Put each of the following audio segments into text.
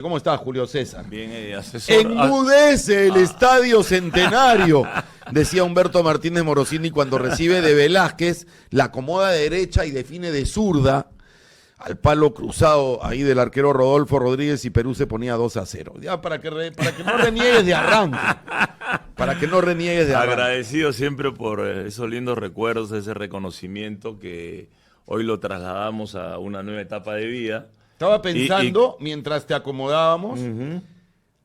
¿Cómo estás, Julio César? Bien, asesor. Enmudece el Estadio Centenario, decía Humberto Martínez Morosini cuando recibe de Velázquez, la acomoda de derecha y define de zurda al palo cruzado ahí del arquero Rodolfo Rodríguez, y Perú se ponía 2-0. Ya para que no reniegues de arranque. Para que no reniegues de arranque. Agradecido siempre por esos lindos recuerdos, ese reconocimiento que hoy lo trasladamos a una nueva etapa de vida. Estaba pensando, mientras te acomodábamos,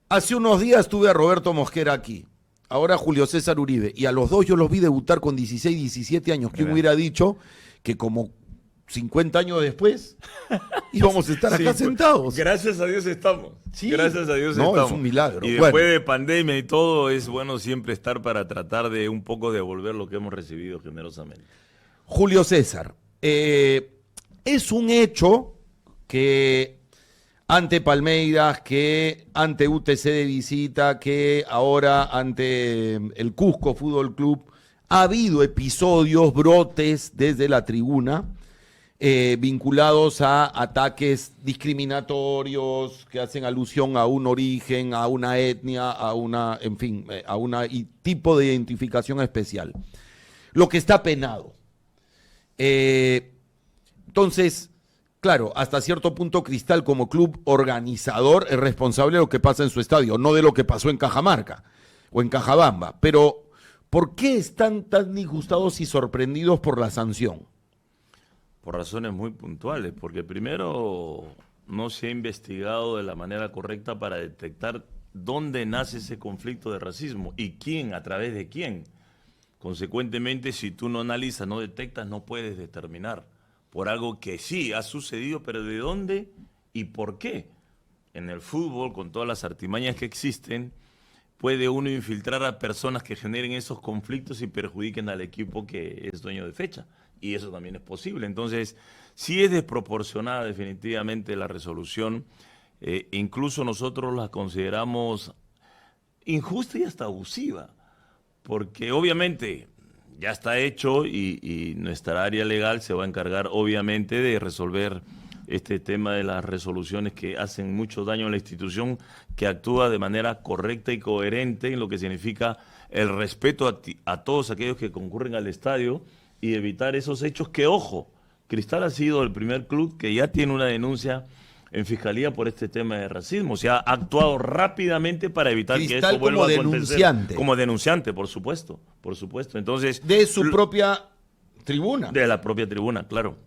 hace unos días tuve a Roberto Mosquera aquí, ahora Julio César Uribe, y a los dos yo los vi debutar con 16, 17 años. ¿Quién hubiera dicho que como 50 años después íbamos a estar acá sentados? Gracias a Dios estamos. Sí. Gracias a Dios estamos. No, es un milagro. Y después de pandemia y todo, es bueno siempre estar para tratar de un poco devolver lo que hemos recibido generosamente. Julio César, es un hecho que ante Palmeiras, que ante UTC de visita, que ahora ante el Cusco Fútbol Club, ha habido episodios, brotes desde la tribuna vinculados a ataques discriminatorios que hacen alusión a un origen, a una etnia, a una, en fin, a un tipo de identificación especial. Lo que está penado. Entonces, claro, hasta cierto punto Cristal como club organizador es responsable de lo que pasa en su estadio, no de lo que pasó en Cajamarca o en Cajabamba. Pero, ¿por qué están tan disgustados y sorprendidos por la sanción? Por razones muy puntuales, porque primero no se ha investigado de la manera correcta para detectar dónde nace ese conflicto de racismo y quién, a través de quién. Consecuentemente, si tú no analizas, no detectas, no puedes determinar por algo que sí ha sucedido, pero ¿de dónde y por qué? En el fútbol, con todas las artimañas que existen, puede uno infiltrar a personas que generen esos conflictos y perjudiquen al equipo que es dueño de fecha. Y eso también es posible. Entonces, sí es desproporcionada definitivamente la resolución. Incluso nosotros la consideramos injusta y hasta abusiva, porque obviamente ya está hecho y nuestra área legal se va a encargar obviamente de resolver este tema de las resoluciones que hacen mucho daño a la institución, que actúa de manera correcta y coherente en lo que significa el respeto a todos aquellos que concurren al estadio y evitar esos hechos que, ojo, Cristal ha sido el primer club que ya tiene una denuncia en fiscalía por este tema de racismo. Se ha actuado rápidamente para evitar Cristal que esto vuelva a acontecer. Como denunciante, por supuesto, por supuesto. Entonces, de su propia tribuna. De la propia tribuna, claro.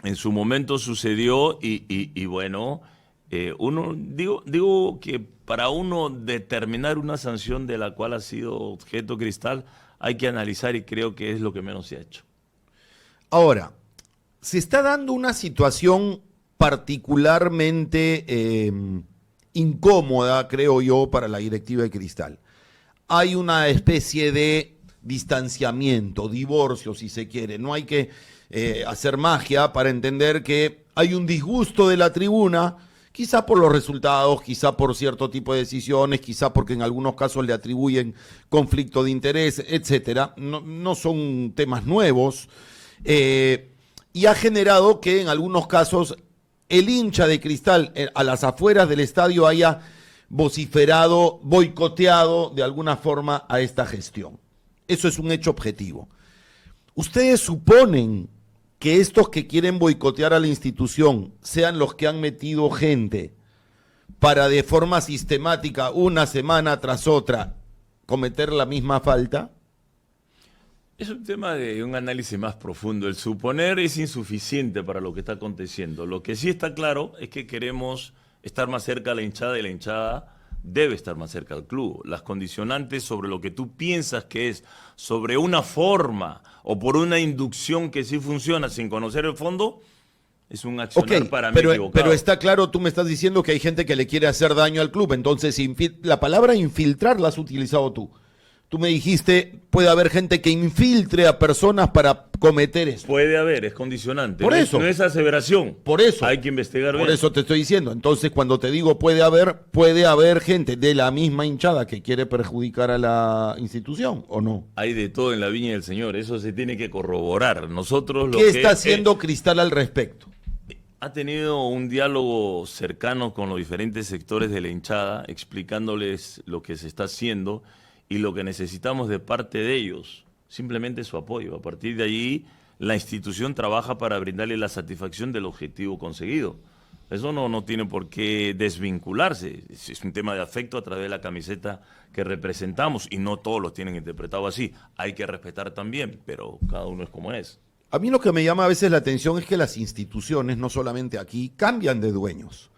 En su momento sucedió y bueno, digo que para uno determinar una sanción de la cual ha sido objeto Cristal, hay que analizar, y creo que es lo que menos se ha hecho. Ahora, se está dando una situación particularmente incómoda, creo yo, para la directiva de Cristal. Hay una especie de distanciamiento, divorcio, si se quiere. No hay que hacer magia para entender que hay un disgusto de la tribuna, quizá por los resultados, quizá por cierto tipo de decisiones, quizá porque en algunos casos le atribuyen conflicto de interés, etcétera. No son temas nuevos. Y ha generado que en algunos casos el hincha de Cristal a las afueras del estadio haya vociferado, boicoteado de alguna forma a esta gestión. Eso es un hecho objetivo. ¿Ustedes suponen que estos que quieren boicotear a la institución sean los que han metido gente para de forma sistemática, una semana tras otra, cometer la misma falta? Es un tema de un análisis más profundo. El suponer es insuficiente para lo que está aconteciendo. Lo que sí está claro es que queremos estar más cerca de la hinchada, y la hinchada debe estar más cerca del club. Las condicionantes sobre lo que tú piensas que es, sobre una forma o por una inducción que sí funciona sin conocer el fondo, es un accionar para mí equivocado. Pero está claro, tú me estás diciendo que hay gente que le quiere hacer daño al club. Entonces, la palabra infiltrar la has utilizado tú. Tú me dijiste, puede haber gente que infiltre a personas para cometer eso. Puede haber, es condicionante. Por eso. No es aseveración. Por eso. Hay que investigar bien. Por eso te estoy diciendo. Entonces, cuando te digo puede haber gente de la misma hinchada que quiere perjudicar a la institución, ¿o no? Hay de todo en la viña del Señor. Eso se tiene que corroborar. Nosotros ¿Qué está haciendo Cristal al respecto? ha tenido un diálogo cercano con los diferentes sectores de la hinchada, explicándoles lo que se está haciendo y lo que necesitamos de parte de ellos, simplemente su apoyo. A partir de allí, la institución trabaja para brindarle la satisfacción del objetivo conseguido. Eso no tiene por qué desvincularse. Es un tema de afecto a través de la camiseta que representamos y no todos lo tienen interpretado así. Hay que respetar también, pero cada uno es como es. A mí lo que me llama a veces la atención es que las instituciones, no solamente aquí, cambian de dueños.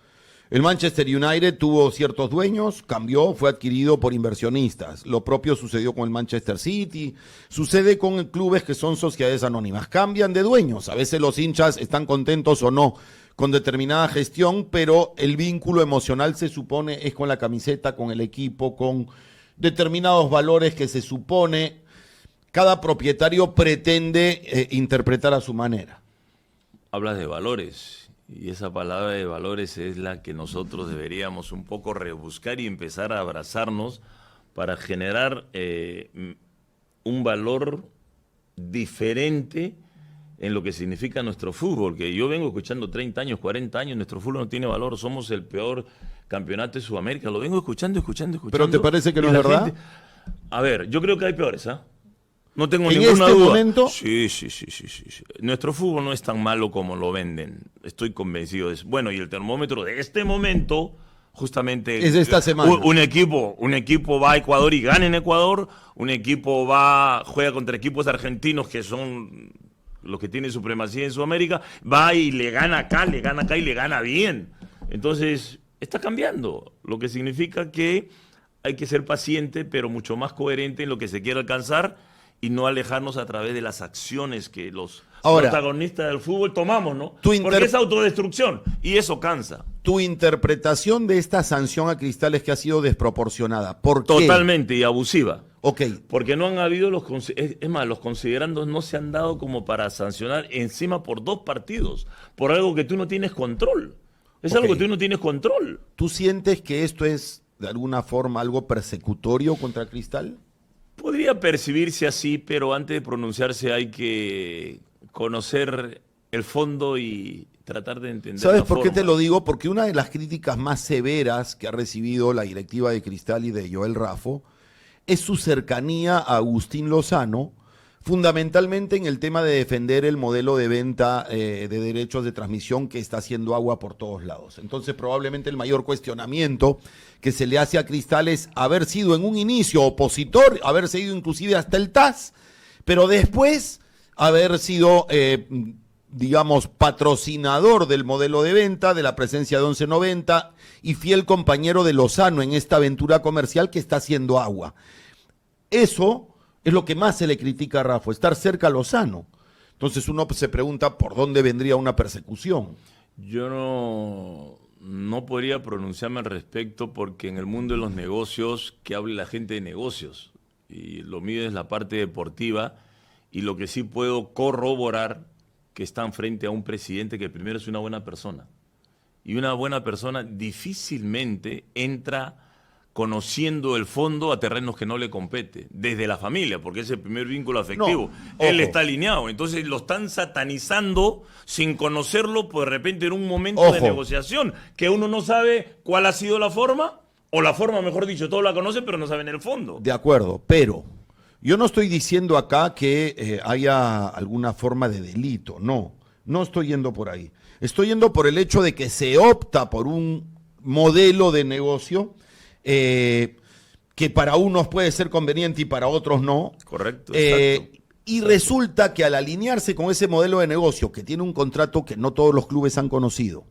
El Manchester United tuvo ciertos dueños, cambió, fue adquirido por inversionistas. Lo propio sucedió con el Manchester City, sucede con clubes que son sociedades anónimas. Cambian de dueños, a veces los hinchas están contentos o no con determinada gestión, pero el vínculo emocional se supone es con la camiseta, con el equipo, con determinados valores que se supone cada propietario pretende interpretar a su manera. Hablas de valores, y esa palabra de valores es la que nosotros deberíamos un poco rebuscar y empezar a abrazarnos para generar un valor diferente en lo que significa nuestro fútbol, que yo vengo escuchando 30 años, 40 años, nuestro fútbol no tiene valor, somos el peor campeonato de Sudamérica, lo vengo escuchando. ¿Pero te parece que no es verdad? Gente, a ver, yo creo que hay peores, ¿ah? No tengo ¿En ninguna este duda. momento? Sí. Nuestro fútbol no es tan malo como lo venden, estoy convencido de eso. Bueno, y el termómetro de este momento, justamente es de esta semana. Un equipo va a Ecuador y gana en Ecuador, un equipo juega contra equipos argentinos que son los que tienen supremacía en Sudamérica, va y le gana acá y le gana bien. Entonces, está cambiando, lo que significa que hay que ser paciente, pero mucho más coherente en lo que se quiere alcanzar y no alejarnos a través de las acciones que los protagonistas del fútbol tomamos, ¿no? Porque es autodestrucción y eso cansa. Tu interpretación de esta sanción a Cristal es que ha sido desproporcionada. ¿Por qué? Totalmente, y abusiva. Ok. Porque no han habido los considerandos no se han dado como para sancionar encima por 2 partidos, por algo que tú no tienes control. Es algo que tú no tienes control. ¿Tú sientes que esto es de alguna forma algo persecutorio contra Cristal? Podría percibirse así, pero antes de pronunciarse hay que conocer el fondo y tratar de entender. ¿Sabes por qué te lo digo? Porque una de las críticas más severas que ha recibido la directiva de Cristal y de Joel Raffo es su cercanía a Agustín Lozano, fundamentalmente en el tema de defender el modelo de venta de derechos de transmisión que está haciendo agua por todos lados. Entonces, probablemente el mayor cuestionamiento que se le hace a Cristal es haber sido en un inicio opositor, haber sido inclusive hasta el TAS, pero después haber sido, digamos, patrocinador del modelo de venta, de la presencia de 1190 y fiel compañero de Lozano en esta aventura comercial que está haciendo agua. Eso es lo que más se le critica a Rafa, estar cerca a Lozano. Entonces uno se pregunta por dónde vendría una persecución. Yo no podría pronunciarme al respecto porque en el mundo de los negocios, que hable la gente de negocios, y lo mío es la parte deportiva, y lo que sí puedo corroborar que están frente a un presidente que primero es una buena persona. Y una buena persona difícilmente entra conociendo el fondo a terrenos que no le compete, desde la familia, porque es el primer vínculo afectivo. No, él está alineado, entonces lo están satanizando sin conocerlo, pues de repente en un momento de negociación, que uno no sabe cuál ha sido la forma, o la forma, mejor dicho, todos la conocen, pero no saben el fondo. De acuerdo, pero yo no estoy diciendo acá que haya alguna forma de delito, no estoy yendo por ahí. Estoy yendo por el hecho de que se opta por un modelo de negocio que para unos puede ser conveniente y para otros no. Correcto, exacto. Y resulta que al alinearse con ese modelo de negocio, que tiene un contrato que no todos los clubes han conocido,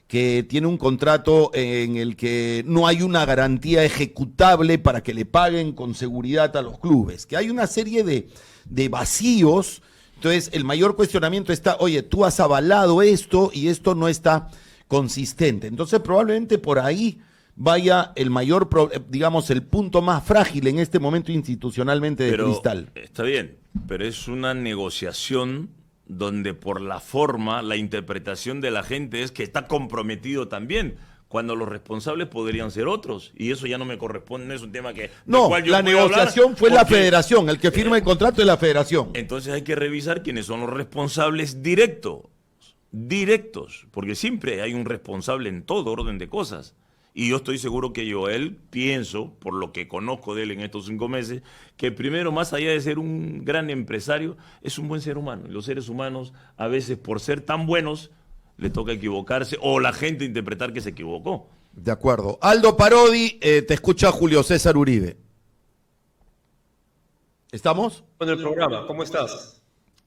que tiene un contrato en el que no hay una garantía ejecutable para que le paguen con seguridad a los clubes, que hay una serie de vacíos. Entonces el mayor cuestionamiento está, oye, tú has avalado esto y esto no está consistente. Entonces probablemente por ahí vaya el mayor, digamos, el punto más frágil en este momento institucionalmente de Cristal. Está bien, pero es una negociación donde por la forma, la interpretación de la gente es que está comprometido también, cuando los responsables podrían ser otros, y eso ya no me corresponde, no es un tema que... No, la negociación fue la federación, el que firma el contrato es la federación. Entonces hay que revisar quiénes son los responsables directos directos, porque siempre hay un responsable en todo orden de cosas. Y yo estoy seguro que Joel, pienso, por lo que conozco de él en estos 5 meses, que primero, más allá de ser un gran empresario, es un buen ser humano. Y los seres humanos, a veces, por ser tan buenos, le toca equivocarse o la gente interpretar que se equivocó. De acuerdo. Aldo Parodi, te escucha Julio César Uribe. ¿Estamos? Con el programa, ¿cómo estás?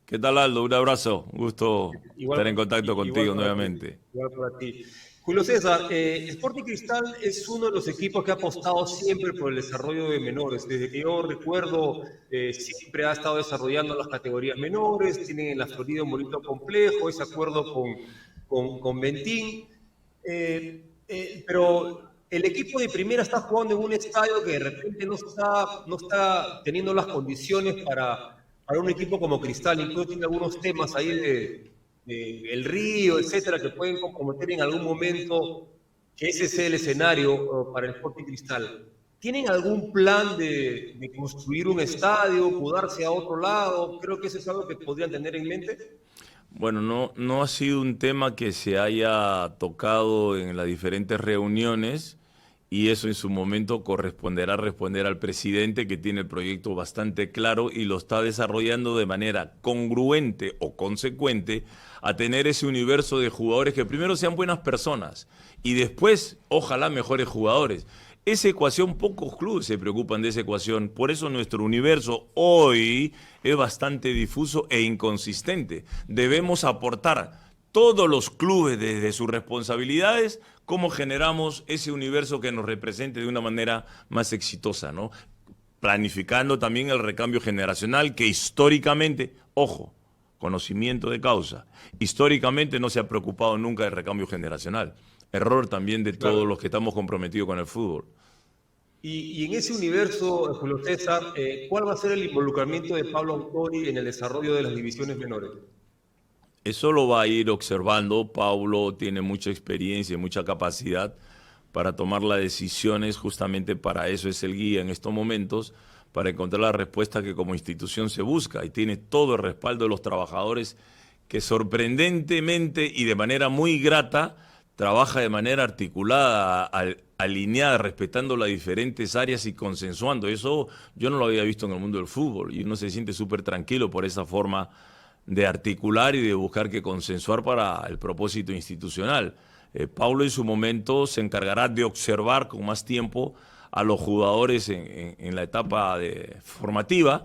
¿Qué tal, Aldo? Un abrazo. Un gusto estar en contacto contigo igual nuevamente. Igual para ti. Julio César, Sporting Cristal es uno de los equipos que ha apostado siempre por el desarrollo de menores. Desde que yo recuerdo, siempre ha estado desarrollando las categorías menores, tienen en la Florida un bonito complejo, ese acuerdo con Ventín. Pero el equipo de primera está jugando en un estadio que de repente no está teniendo las condiciones para un equipo como Cristal. Incluso tiene algunos temas ahí de el río, etcétera, que pueden comprometer en algún momento que ese sea el escenario para el Sporting Cristal. ¿Tienen algún plan de construir un estadio, mudarse a otro lado? Creo que eso es algo que podrían tener en mente. Bueno, no ha sido un tema que se haya tocado en las diferentes reuniones y eso en su momento corresponderá responder al presidente, que tiene el proyecto bastante claro y lo está desarrollando de manera congruente o consecuente a tener ese universo de jugadores que primero sean buenas personas y después, ojalá, mejores jugadores. Esa ecuación, pocos clubes se preocupan de esa ecuación, por eso nuestro universo hoy es bastante difuso e inconsistente. Debemos aportar todos los clubes desde sus responsabilidades cómo generamos ese universo que nos represente de una manera más exitosa, ¿no? Planificando también el recambio generacional que históricamente, ojo, conocimiento de causa, históricamente no se ha preocupado nunca del recambio generacional. Error también de todos los que estamos comprometidos con el fútbol. Y en ese universo, Julio César, ¿cuál va a ser el involucramiento de Pablo Autori en el desarrollo de las divisiones menores? Eso lo va a ir observando. Pablo tiene mucha experiencia y mucha capacidad para tomar las decisiones, justamente para eso es el guía en estos momentos, para encontrar la respuesta que como institución se busca, y tiene todo el respaldo de los trabajadores que sorprendentemente y de manera muy grata trabaja de manera articulada, alineada, respetando las diferentes áreas y consensuando. Eso yo no lo había visto en el mundo del fútbol y uno se siente súper tranquilo por esa forma de articular y de buscar que consensuar para el propósito institucional. Paulo en su momento se encargará de observar con más tiempo a los jugadores en la etapa formativa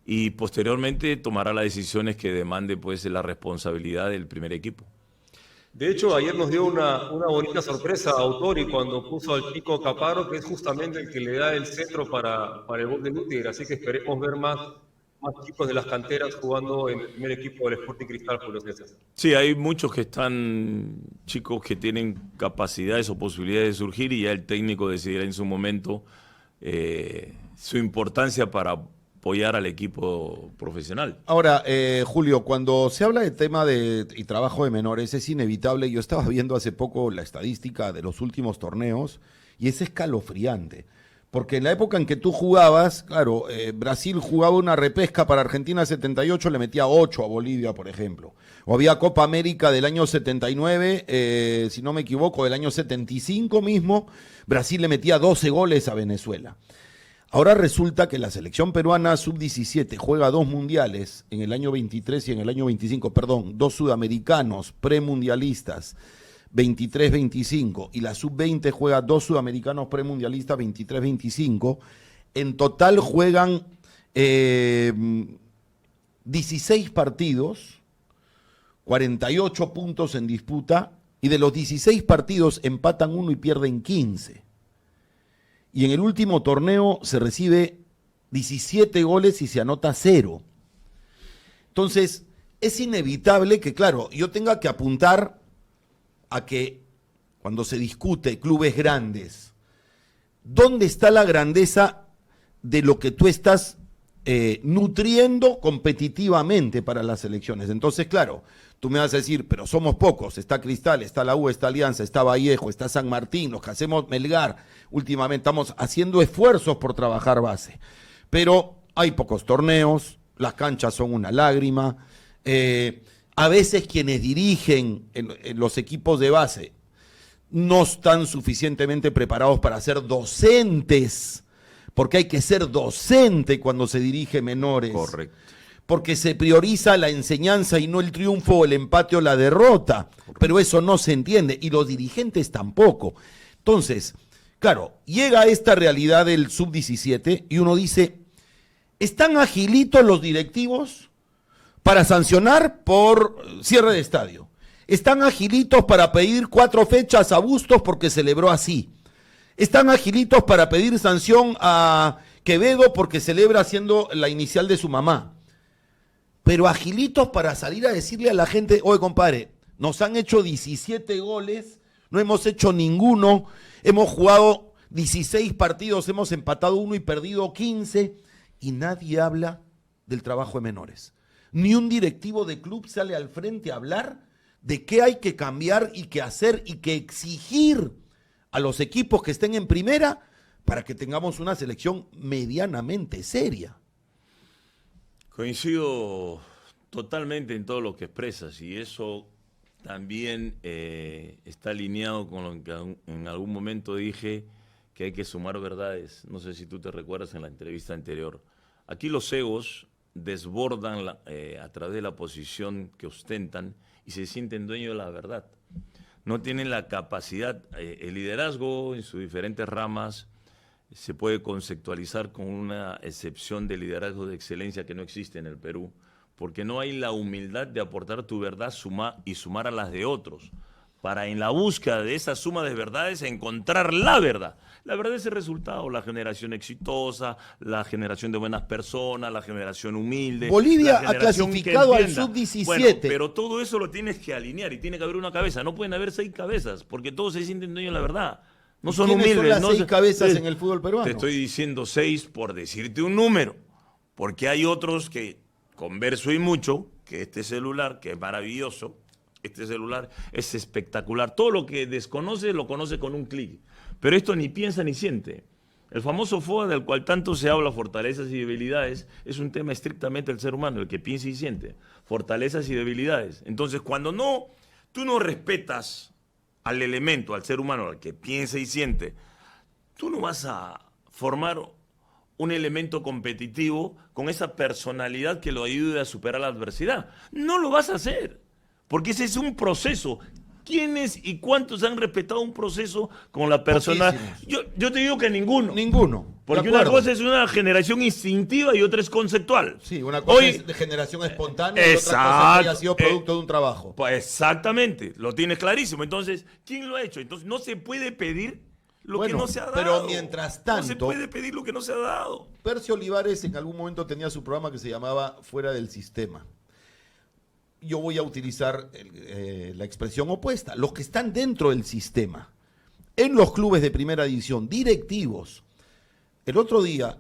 y posteriormente tomará las decisiones que demande pues la responsabilidad del primer equipo. De hecho, ayer nos dio una bonita sorpresa a Autori cuando puso al chico Caparo, que es justamente el que le da el centro para el gol de Lutiger. Así que esperemos ver más chicos de las canteras jugando en el primer equipo del Sporting Cristal, Julio César. Sí, hay muchos que están, chicos que tienen capacidades o posibilidades de surgir y ya el técnico decidirá en su momento su importancia para apoyar al equipo profesional. Ahora, Julio, cuando se habla de tema y trabajo de menores, es inevitable. Yo estaba viendo hace poco la estadística de los últimos torneos y es escalofriante. Porque en la época en que tú jugabas, claro, Brasil jugaba una repesca para Argentina 78, le metía 8 a Bolivia, por ejemplo. O había Copa América del año 79, si no me equivoco, del año 75 mismo, Brasil le metía 12 goles a Venezuela. Ahora resulta que la selección peruana sub-17 juega 2 mundiales en el año 23 y en el año 25, perdón, 2 sudamericanos premundialistas, 23-25, y la sub-20 juega 2 sudamericanos premundialistas, 23-25. En total juegan 16 partidos, 48 puntos en disputa, y de los 16 partidos empatan 1 y pierden 15. Y en el último torneo se recibe 17 goles y se anota 0. Entonces, es inevitable que, claro, yo tenga que apuntar a que cuando se discute clubes grandes, ¿dónde está la grandeza de lo que tú estás nutriendo competitivamente para las elecciones? Entonces, claro, tú me vas a decir, pero somos pocos, está Cristal, está la U, está Alianza, está Vallejo, está San Martín, los que hacemos Melgar, últimamente estamos haciendo esfuerzos por trabajar base, pero hay pocos torneos, las canchas son una lágrima, A veces quienes dirigen en los equipos de base no están suficientemente preparados para ser docentes, porque hay que ser docente cuando se dirige menores. Correcto. Porque se prioriza la enseñanza y no el triunfo, el empate o la derrota. Pero eso no se entiende, y los dirigentes tampoco. Entonces, claro, llega esta realidad del sub-17 y uno dice, ¿están agilitos los directivos para sancionar por cierre de estadio? ¿Están agilitos para pedir 4 fechas a Bustos porque celebró así? ¿Están agilitos para pedir sanción a Quevedo porque celebra haciendo la inicial de su mamá? Pero agilitos para salir a decirle a la gente, oye compadre, nos han hecho 17 goles, no hemos hecho ninguno, hemos jugado 16 partidos, hemos empatado 1 y perdido 15, y nadie habla del trabajo de menores. Ni un directivo de club sale al frente a hablar de qué hay que cambiar y qué hacer y qué exigir a los equipos que estén en primera para que tengamos una selección medianamente seria. Coincido totalmente en todo lo que expresas, y eso también está alineado con lo que en algún momento dije, que hay que sumar verdades. No sé si tú te recuerdas en la entrevista anterior. Aquí los egos desbordan a través de la posición que ostentan y se sienten dueños de la verdad. No tienen la capacidad, el liderazgo en sus diferentes ramas se puede conceptualizar con una excepción de liderazgo de excelencia que no existe en el Perú, porque no hay la humildad de aportar tu verdad y sumar a las de otros, para en la búsqueda de esa suma de verdades encontrar la verdad. La verdad es el resultado, la generación exitosa, la generación de buenas personas, la generación humilde. Bolivia ha clasificado al sub-17. Bueno, pero todo eso lo tienes que alinear y tiene que haber una cabeza. No pueden haber 6 cabezas, porque todos se sienten dueños de la verdad. No son humildes. ¿Quiénes son las 6 cabezas sí, en el fútbol peruano? Te estoy diciendo 6 por decirte un número, porque hay otros que converso y mucho, que este celular, que es maravilloso, este celular es espectacular. Todo lo que desconoce, lo conoce con un clic. Pero esto ni piensa ni siente. El famoso FODA del cual tanto se habla, fortalezas y debilidades, es un tema estrictamente del ser humano, el que piensa y siente. Fortalezas y debilidades. Entonces, cuando tú no respetas al elemento, al ser humano, al que piensa y siente, tú no vas a formar un elemento competitivo con esa personalidad que lo ayude a superar la adversidad. No lo vas a hacer, porque ese es un proceso. ¿Quiénes y cuántos han respetado un proceso con la persona? Yo te digo que ninguno. Ninguno. Porque una cosa es una generación instintiva y otra es conceptual. Sí, una cosa es de generación espontánea y otra cosa es que haya sido producto de un trabajo. Pues exactamente, lo tienes clarísimo. Entonces, ¿quién lo ha hecho? Entonces, no se puede pedir lo que no se ha dado. Pero mientras tanto, no se puede pedir lo que no se ha dado. Percio Olivares en algún momento tenía su programa que se llamaba Fuera del Sistema. Yo voy a utilizar la expresión opuesta. Los que están dentro del sistema, en los clubes de primera división, directivos. El otro día,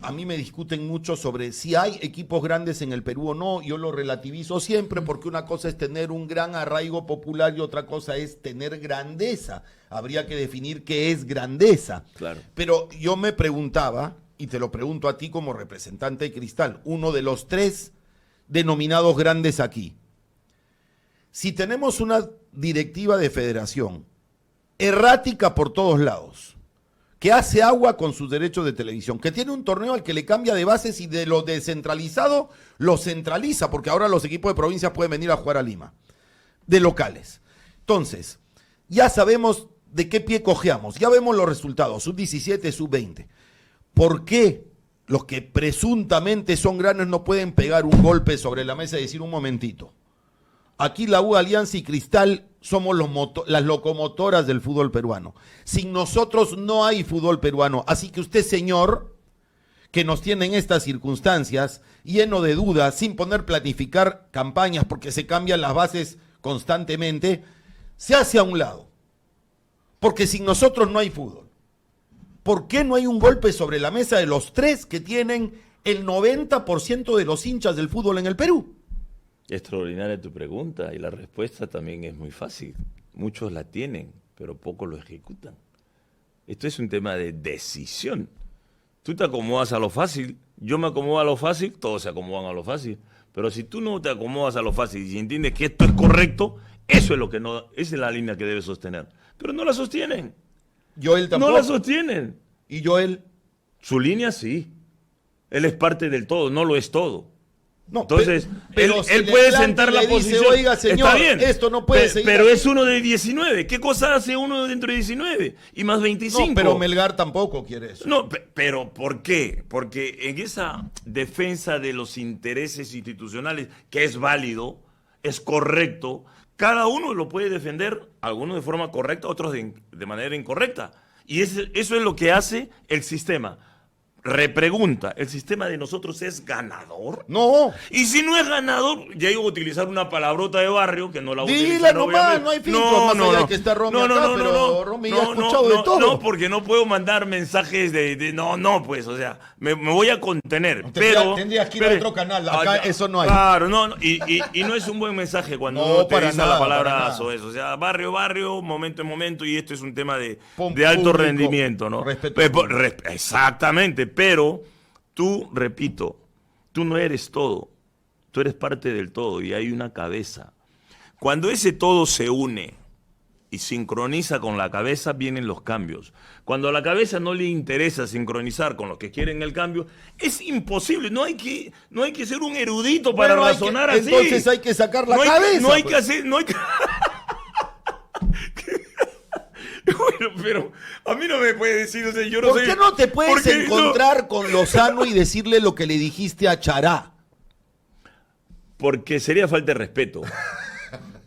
a mí me discuten mucho sobre si hay equipos grandes en el Perú o no. Yo lo relativizo siempre, porque una cosa es tener un gran arraigo popular y otra cosa es tener grandeza. Habría que definir qué es grandeza. Claro. Pero yo me preguntaba, y te lo pregunto a ti como representante de Cristal, uno de los 3 denominados grandes aquí. Si tenemos una directiva de federación errática por todos lados, que hace agua con sus derechos de televisión, que tiene un torneo al que le cambia de bases y de lo descentralizado lo centraliza, porque ahora los equipos de provincia pueden venir a jugar a Lima, de locales. Entonces, ya sabemos de qué pie cojeamos, ya vemos los resultados, sub-17, sub-20. ¿Por qué los que presuntamente son grandes no pueden pegar un golpe sobre la mesa y decir un momentito? Aquí la U, Alianza y Cristal somos las locomotoras del fútbol peruano. Sin nosotros no hay fútbol peruano. Así que usted, señor, que nos tiene en estas circunstancias, lleno de dudas, sin poder planificar campañas porque se cambian las bases constantemente, se hace a un lado. Porque sin nosotros no hay fútbol. ¿Por qué no hay un golpe sobre la mesa de los 3 que tienen el 90% de los hinchas del fútbol en el Perú? Extraordinaria tu pregunta, y la respuesta también es muy fácil. Muchos la tienen, pero pocos lo ejecutan. Esto es un tema de decisión. Tú te acomodas a lo fácil, yo me acomodo a lo fácil, todos se acomodan a lo fácil. Pero si tú no te acomodas a lo fácil y entiendes que esto es correcto, eso es lo que no, esa es la línea que debes sostener. Pero no la sostienen. Joel tampoco. No la sostienen. ¿Y Joel? Su línea sí. Él es parte del todo, no lo es todo. No, entonces, pero él, si él le puede planta sentar y la le dice, posición. oiga, señor, está bien, esto no puede seguir pero así. es uno de 19. ¿Qué cosa hace uno dentro de 19? Y más 25. No, pero Melgar tampoco quiere eso. No, pero ¿por qué? Porque en esa defensa de los intereses institucionales, que es válido, es correcto, cada uno lo puede defender, algunos de forma correcta, otros de manera incorrecta. Y eso es lo que hace el sistema. Repregunta, ¿el sistema de nosotros es ganador? No. Y si no es ganador, ya iba a utilizar una palabrota de barrio que no la voy a utilizar. Dila nomás, obviamente. no hay filtro, más allá de que está Romy acá, pero Romy ya ha escuchado de todo. No, porque no puedo mandar mensajes pues, o sea, me voy a contener. Tendrías que ir a otro canal, acá eso no hay. Claro, no, y no es un buen mensaje cuando No, uno te para dice nada, la palabra para nada. o sea, barrio, momento en momento, y esto es un tema de Público, alto rendimiento, ¿no? respeto. Exactamente, pero tú, repito, tú no eres todo, tú eres parte del todo y hay una cabeza. Cuando ese todo se une y sincroniza con la cabeza, vienen los cambios. Cuando a la cabeza no le interesa sincronizar con los que quieren el cambio, es imposible. No hay que ser un erudito para razonar así. Entonces hay que sacar la cabeza. No hay pues. que hacer... Bueno, pero a mí no me puede decir, o sea, yo no ¿Por sé. qué no te puedes porque encontrar con Lozano y decirle lo que le dijiste a Chará? Porque sería falta de respeto.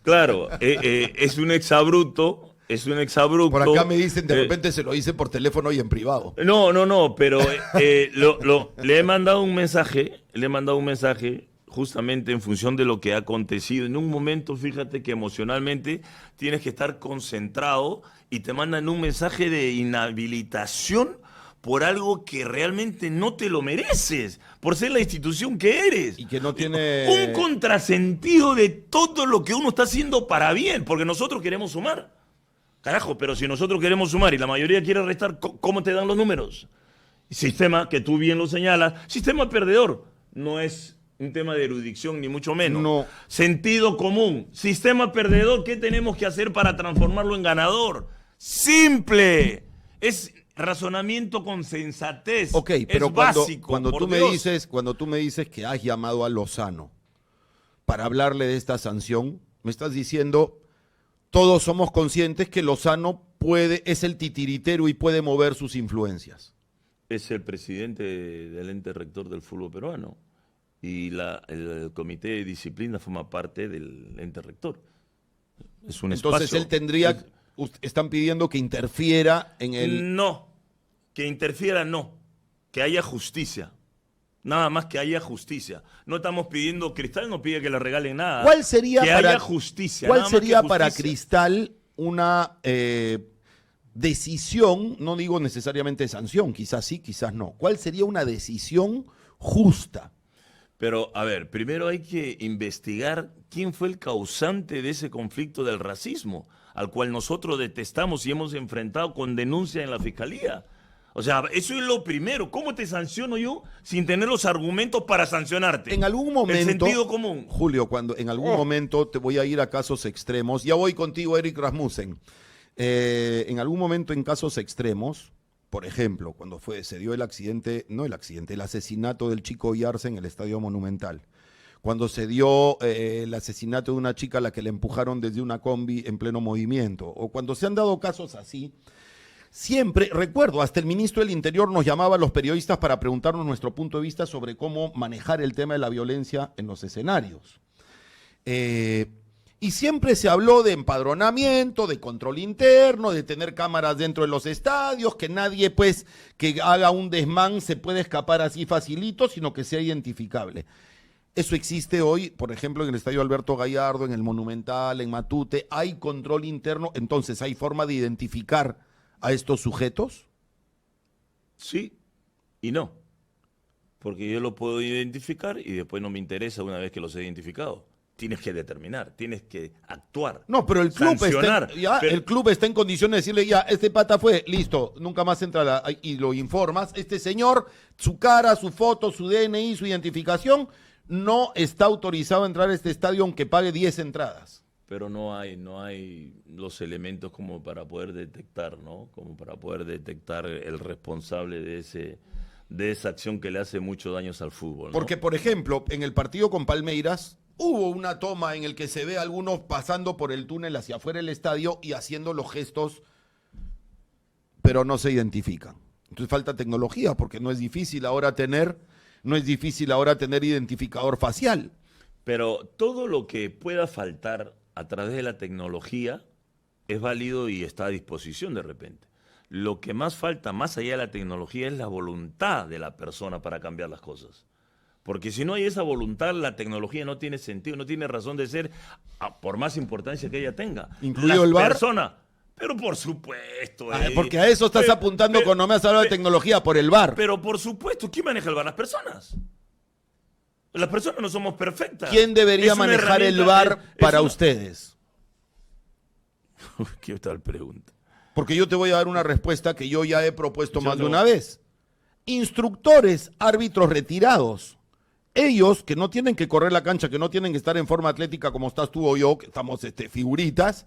Claro, es un exabrupto, Por acá me dicen, de repente se lo hice por teléfono y en privado. No, pero le he mandado un mensaje, justamente en función de lo que ha acontecido. En un momento, fíjate que emocionalmente tienes que estar concentrado y te mandan un mensaje de inhabilitación por algo que realmente no te lo mereces, por ser la institución que eres. Y que no tiene... Un contrasentido de todo lo que uno está haciendo para bien, porque nosotros queremos sumar. Carajo, pero si nosotros queremos sumar y la mayoría quiere restar, ¿cómo te dan los números? Sistema, que tú bien lo señalas, sistema perdedor. No es un tema de erudición, ni mucho menos. No. Sentido común. Sistema perdedor, ¿qué tenemos que hacer para transformarlo en ganador? Simple. Es razonamiento con sensatez. Ok, pero es cuando básico, tú me dices que has llamado a Lozano para hablarle de esta sanción, me estás diciendo, todos somos conscientes que Lozano es el titiritero y puede mover sus influencias. Es el presidente del ente rector del fútbol peruano. Y el comité de disciplina forma parte del ente rector. Es un espacio. Entonces él tendría, están pidiendo que interfiera en el... No, que interfiera no, que haya justicia. Nada más que haya justicia. No estamos pidiendo, Cristal no pide que le regalen nada. ¿Cuál sería que para, haya justicia. ¿Cuál nada más sería que para justicia. Cristal una decisión, no digo necesariamente sanción, quizás sí, quizás no? ¿Cuál sería una decisión justa? Pero, a ver, primero hay que investigar quién fue el causante de ese conflicto del racismo, al cual nosotros detestamos y hemos enfrentado con denuncia en la fiscalía. O sea, eso es lo primero. ¿Cómo te sanciono yo sin tener los argumentos para sancionarte? En algún momento, el sentido común. Julio, cuando en algún momento te voy a ir a casos extremos, ya voy contigo, Eric Rasmussen. En algún momento en casos extremos, por ejemplo, cuando se dio el asesinato del chico Yarza en el Estadio Monumental. Cuando se dio el asesinato de una chica a la que le empujaron desde una combi en pleno movimiento. O cuando se han dado casos así, siempre, recuerdo, hasta el ministro del Interior nos llamaba a los periodistas para preguntarnos nuestro punto de vista sobre cómo manejar el tema de la violencia en los escenarios. Y siempre se habló de empadronamiento, de control interno, de tener cámaras dentro de los estadios, que nadie, pues, que haga un desmán se puede escapar así facilito, sino que sea identificable. Eso existe hoy, por ejemplo, en el Estadio Alberto Gallardo, en el Monumental, en Matute, hay control interno, entonces hay forma de identificar a estos sujetos. Sí y no, porque yo lo puedo identificar y después no me interesa una vez que los he identificado. Tienes que determinar, tienes que actuar. No, pero el club, el club está en condiciones de decirle, ya, este pata fue, listo, nunca más entra y lo informas. Este señor, su cara, su foto, su DNI, su identificación, no está autorizado a entrar a este estadio aunque pague 10 entradas. Pero no hay los elementos como para poder detectar, ¿no? Como para poder detectar el responsable de esa acción que le hace muchos daños al fútbol, ¿no? Porque, por ejemplo, en el partido con Palmeiras hubo una toma en el que se ve a algunos pasando por el túnel hacia afuera del estadio y haciendo los gestos, pero no se identifican. Entonces falta tecnología, porque no es difícil ahora tener identificador facial. Pero todo lo que pueda faltar a través de la tecnología es válido y está a disposición de repente. Lo que más falta, más allá de la tecnología, es la voluntad de la persona para cambiar las cosas. Porque si no hay esa voluntad, la tecnología no tiene sentido, no tiene razón de ser, por más importancia que ella tenga. ¿Incluido el VAR? Pero por supuesto. Porque a eso estás apuntando cuando me has hablado de tecnología, por el VAR. Pero por supuesto, ¿quién maneja el VAR? Las personas. Las personas no somos perfectas. ¿Quién debería manejar el VAR para ustedes? ¿Qué tal pregunta? Porque yo te voy a dar una respuesta que yo ya he propuesto más de una vez. Instructores, árbitros retirados. Ellos que no tienen que correr la cancha, que no tienen que estar en forma atlética como estás tú o yo, que estamos figuritas,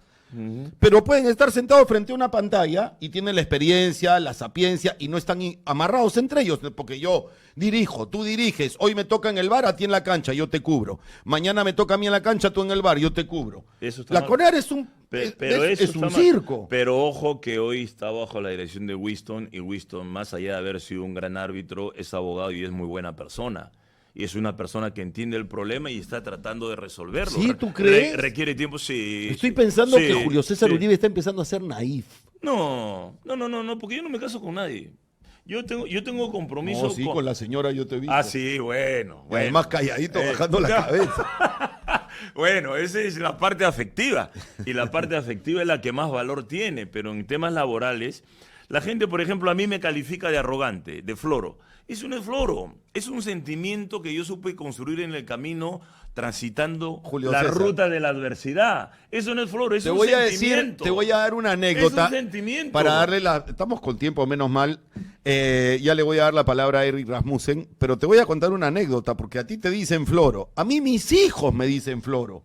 pero pueden estar sentados frente a una pantalla y tienen la experiencia, la sapiencia y no están amarrados entre ellos, porque yo dirijo, tú diriges, hoy me toca en el VAR, a ti en la cancha, yo te cubro. Mañana me toca a mí en la cancha, tú en el VAR, yo te cubro. La CONAR es un, es un circo. Pero ojo que hoy está bajo la dirección de Winston, y Winston, más allá de haber sido un gran árbitro, es abogado y es muy buena persona. Y es una persona que entiende el problema y está tratando de resolverlo. ¿Sí? ¿Tú crees? Requiere tiempo, sí. Estoy pensando que Julio César Uribe está empezando a ser naif. No, porque yo no me caso con nadie. Yo tengo compromiso. No, sí, con la señora yo te vi. Ah, sí, bueno. Además calladito, bajando la cabeza. Bueno, esa es la parte afectiva. Y la parte afectiva es la que más valor tiene. Pero en temas laborales, la gente, por ejemplo, a mí me califica de arrogante, de floro. Eso no es floro, es un sentimiento que yo supe construir en el camino transitando la ruta de la adversidad. Eso no es floro, es un sentimiento. Te voy a dar una anécdota. Es un sentimiento. Para darle estamos con tiempo, menos mal. Ya le voy a dar la palabra a Eric Rasmussen, pero te voy a contar una anécdota, porque a ti te dicen floro. A mí mis hijos me dicen floro.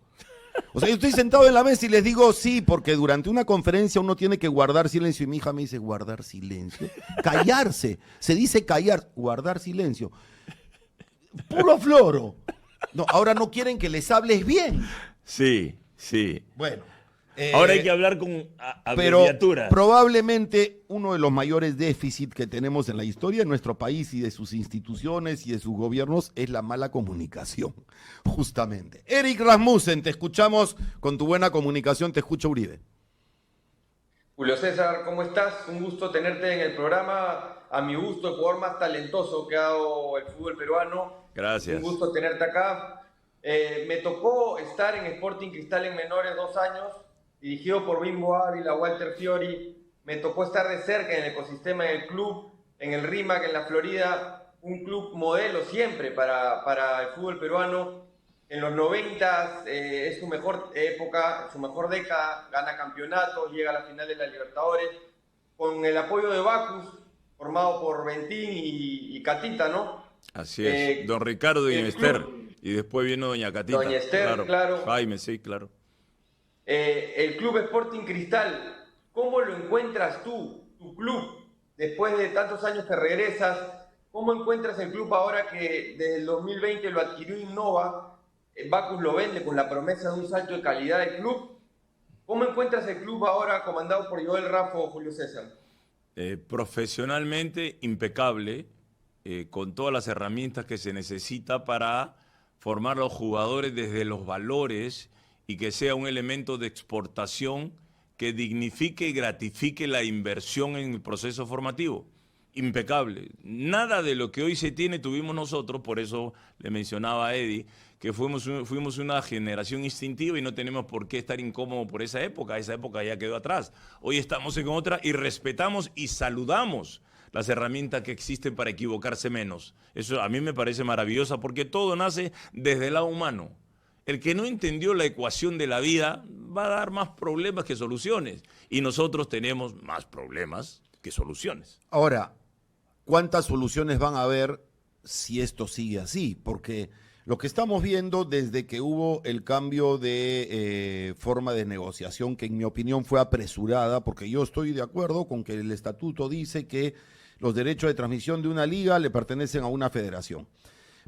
O sea, yo estoy sentado en la mesa y les digo sí, porque durante una conferencia uno tiene que guardar silencio. Y mi hija me dice, ¿guardar silencio? Callarse. Se dice callar, guardar silencio. Puro floro. No, ahora no quieren que les hables bien. Sí, sí. Bueno. Ahora hay que hablar con abreviaturas. Pero probablemente uno de los mayores déficits que tenemos en la historia de nuestro país y de sus instituciones y de sus gobiernos es la mala comunicación, justamente. Eric Rasmussen, te escuchamos con tu buena comunicación, te escucha Uribe. Julio César, ¿cómo estás? Un gusto tenerte en el programa. A mi gusto, el jugador más talentoso que ha dado el fútbol peruano. Gracias. Un gusto tenerte acá. Me tocó estar en Sporting Cristal en menores 2 años, dirigido por Bimbo Ávila, Walter Fiori. Me tocó estar de cerca en el ecosistema del club, en el RIMAC, en la Florida, un club modelo siempre para el fútbol peruano. En los 90 es su mejor época, su mejor década, gana campeonatos, llega a la final de la Libertadores, con el apoyo de Bacus, formado por Ventín y Catita, ¿no? Así es, don Ricardo y doña Esther, y después vino doña Catita. Doña Esther, claro. Jaime, sí, claro. El Club Sporting Cristal, ¿cómo lo encuentras tú, tu club, después de tantos años que regresas? ¿Cómo encuentras el club ahora que desde el 2020 lo adquirió Innova? Bacus lo vende con la promesa de un salto de calidad del club. ¿Cómo encuentras el club ahora comandado por Joel Raffo o Julio César? Profesionalmente impecable, con todas las herramientas que se necesita para formar a los jugadores desde los valores y que sea un elemento de exportación que dignifique y gratifique la inversión en el proceso formativo. Impecable. Nada de lo que hoy se tiene tuvimos nosotros, por eso le mencionaba a Eddie, que fuimos una generación instintiva y no tenemos por qué estar incómodos por esa época ya quedó atrás. Hoy estamos en otra y respetamos y saludamos las herramientas que existen para equivocarse menos. Eso a mí me parece maravilloso porque todo nace desde el lado humano. El que no entendió la ecuación de la vida va a dar más problemas que soluciones y nosotros tenemos más problemas que soluciones. Ahora, ¿cuántas soluciones van a haber si esto sigue así? Porque Lo que estamos viendo desde que hubo el cambio de forma de negociación, que en mi opinión fue apresurada, porque yo estoy de acuerdo con que el estatuto dice que los derechos de transmisión de una liga le pertenecen a una federación.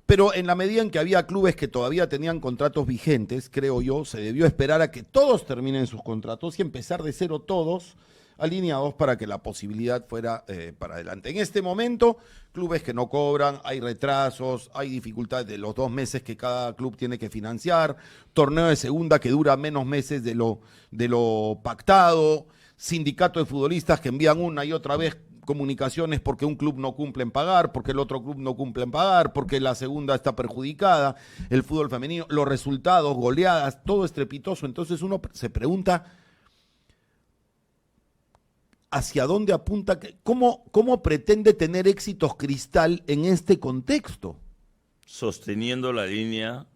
Pero en la medida en que había clubes que todavía tenían contratos vigentes, creo yo, se debió esperar a que todos terminen sus contratos y empezar de cero todos alineados para que la posibilidad fuera para adelante. En este momento, clubes que no cobran, hay retrasos, hay dificultades de los 2 meses que cada club tiene que financiar, torneo de segunda que dura menos meses de lo pactado, sindicato de futbolistas que envían una y otra vez comunicaciones porque un club no cumple en pagar, porque el otro club no cumple en pagar, porque la segunda está perjudicada, el fútbol femenino, los resultados, goleadas, todo estrepitoso. Entonces uno se pregunta hacia dónde apunta, cómo pretende tener éxitos Cristal en este contexto. Sosteniendo la línea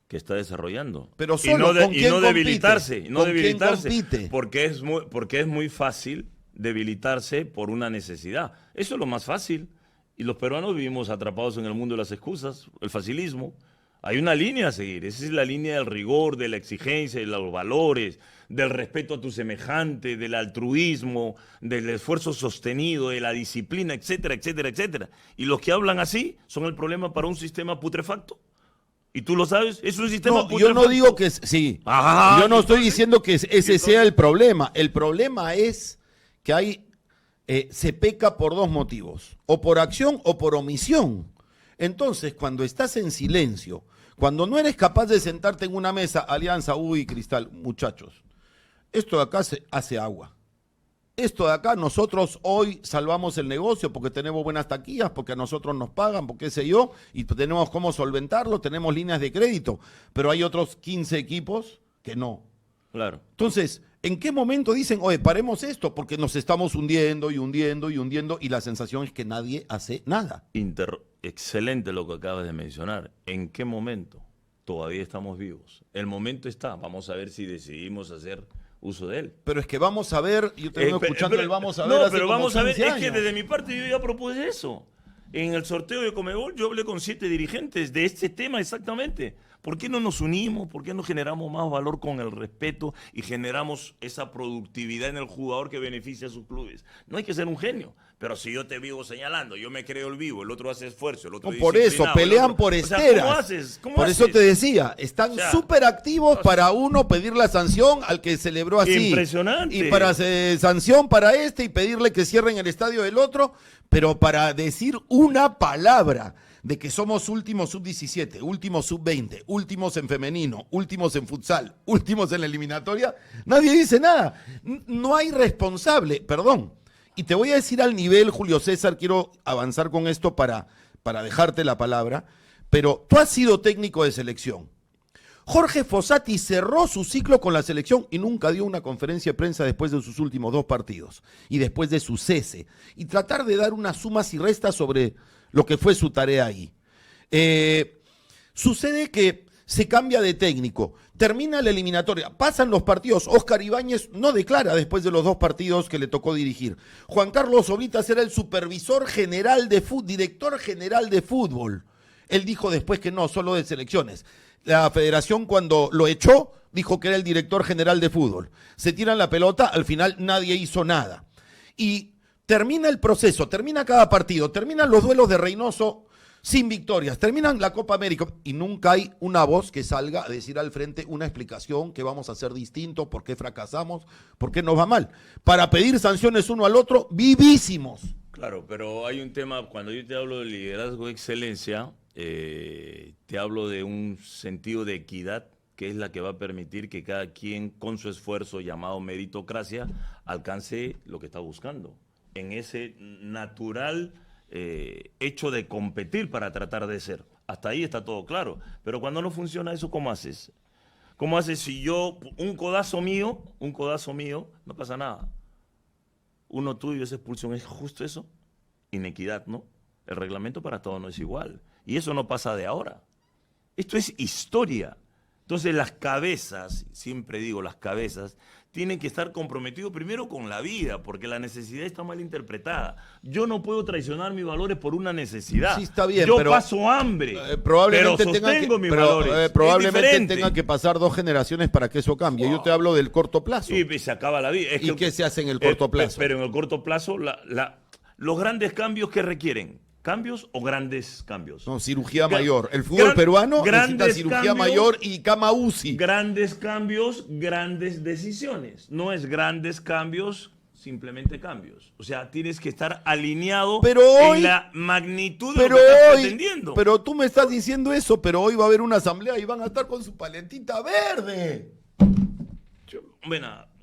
que está desarrollando. Pero solo, ¿con quién compite? Debilitarse, no debilitarse, ¿Quién compite? porque es muy fácil debilitarse por una necesidad. Eso es lo más fácil. Y los peruanos vivimos atrapados en el mundo de las excusas, el facilismo. Hay una línea a seguir. Esa es la línea del rigor, de la exigencia, de los valores, del respeto a tu semejante, del altruismo, del esfuerzo sostenido, de la disciplina, etcétera, etcétera, etcétera. Y los que hablan así son el problema para un sistema putrefacto. Y tú lo sabes, es un sistema putrefacto. Yo no digo que sí. Ajá, yo no estoy diciendo que ese sea el problema. El problema es que se peca por 2 motivos, o por acción o por omisión. Entonces, cuando estás en silencio, cuando no eres capaz de sentarte en una mesa, Alianza, Cristal, muchachos, esto de acá se hace agua. Esto de acá, nosotros hoy salvamos el negocio porque tenemos buenas taquillas, porque a nosotros nos pagan, porque qué sé yo, y tenemos cómo solventarlo, tenemos líneas de crédito, pero hay otros 15 equipos que no. Claro. Entonces, ¿en qué momento dicen, oye, paremos esto? Porque nos estamos hundiendo y hundiendo y hundiendo y la sensación es que nadie hace nada. Excelente lo que acabas de mencionar. ¿En qué momento? Todavía estamos vivos. El momento está. Vamos a ver si decidimos hacer uso de él. Pero es que vamos a ver, yo te vengo escuchando el vamos a ver. No, hace pero como vamos a ver, 15 es que años. desde mi parte yo ya propuse eso. En el sorteo de Conmebol yo hablé con 7 dirigentes de este tema exactamente. ¿Por qué no nos unimos? ¿Por qué no generamos más valor con el respeto y generamos esa productividad en el jugador que beneficia a sus clubes? No hay que ser un genio, pero si yo te vivo señalando, yo me creo el vivo, el otro hace esfuerzo, el otro No, por eso, pelean por esteras. O sea, ¿cómo haces? Por eso te decía, están súper activos para uno pedir la sanción al que celebró así. Impresionante. Y para sanción para este y pedirle que cierren el estadio del otro, pero para decir una palabra de que somos últimos sub-17, últimos sub-20, últimos en femenino, últimos en futsal, últimos en la eliminatoria, nadie dice nada. No hay responsable, perdón. Y te voy a decir al nivel, Julio César, quiero avanzar con esto para dejarte la palabra, pero tú has sido técnico de selección. Jorge Fossati cerró su ciclo con la selección y nunca dio una conferencia de prensa después de sus últimos 2 partidos y después de su cese. Y tratar de dar unas sumas y restas sobre lo que fue su tarea ahí. Sucede que se cambia de técnico, termina la eliminatoria, pasan los partidos, Óscar Ibáñez no declara después de los 2 partidos que le tocó dirigir. Juan Carlos Oblitas era el supervisor general de fútbol, director general de fútbol. Él dijo después que no, solo de selecciones. La federación cuando lo echó dijo que era el director general de fútbol. Se tiran la pelota, al final nadie hizo nada. Y termina el proceso, termina cada partido, terminan los duelos de Reynoso sin victorias, terminan la Copa América y nunca hay una voz que salga a decir al frente una explicación, que vamos a hacer distinto, por qué fracasamos, por qué nos va mal. Para pedir sanciones uno al otro, vivísimos. Claro, pero hay un tema, cuando yo te hablo de liderazgo de excelencia, te hablo de un sentido de equidad que es la que va a permitir que cada quien con su esfuerzo llamado meritocracia alcance lo que está buscando. En ese natural hecho de competir para tratar de ser. Hasta ahí está todo claro. Pero cuando no funciona eso, ¿cómo haces? ¿Cómo haces si yo, un codazo mío, no pasa nada? Uno tuyo, esa expulsión, ¿es justo eso? Inequidad, ¿no? El reglamento para todos no es igual. Y eso no pasa de ahora. Esto es historia. Entonces las cabezas, siempre digo las cabezas, tienen que estar comprometidos primero con la vida, porque la necesidad está mal interpretada. Yo no puedo traicionar mis valores por una necesidad. Sí, está bien, yo pero, paso hambre, probablemente pero sostengo mis pero, valores. probablemente tengan que pasar 2 generaciones para que eso cambie. Yo te hablo del corto plazo. Y se acaba la vida. ¿Y qué se hace en el corto plazo? Pero en el corto plazo, los grandes cambios que requieren. ¿Cambios o grandes cambios? No, cirugía mayor. El fútbol peruano necesita cirugía cambios, mayor y cama UCI. Grandes cambios, grandes decisiones. No es grandes cambios, simplemente cambios. O sea, tienes que estar alineado en la magnitud de lo que estás pretendiendo. Pero tú me estás diciendo eso, pero hoy va a haber una asamblea y van a estar con su paletita verde.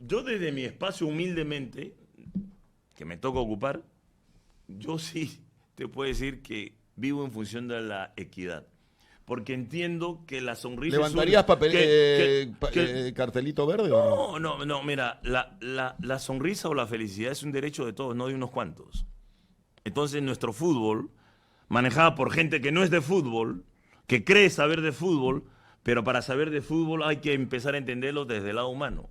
Yo desde mi espacio humildemente, que me toca ocupar, yo sí te puedo decir que vivo en función de la equidad. Porque entiendo que la sonrisa... ¿Levantarías cartelito verde o no? No, mira, la sonrisa o la felicidad es un derecho de todos, no de unos cuantos. Entonces nuestro fútbol, manejado por gente que no es de fútbol, que cree saber de fútbol, pero para saber de fútbol hay que empezar a entenderlo desde el lado humano.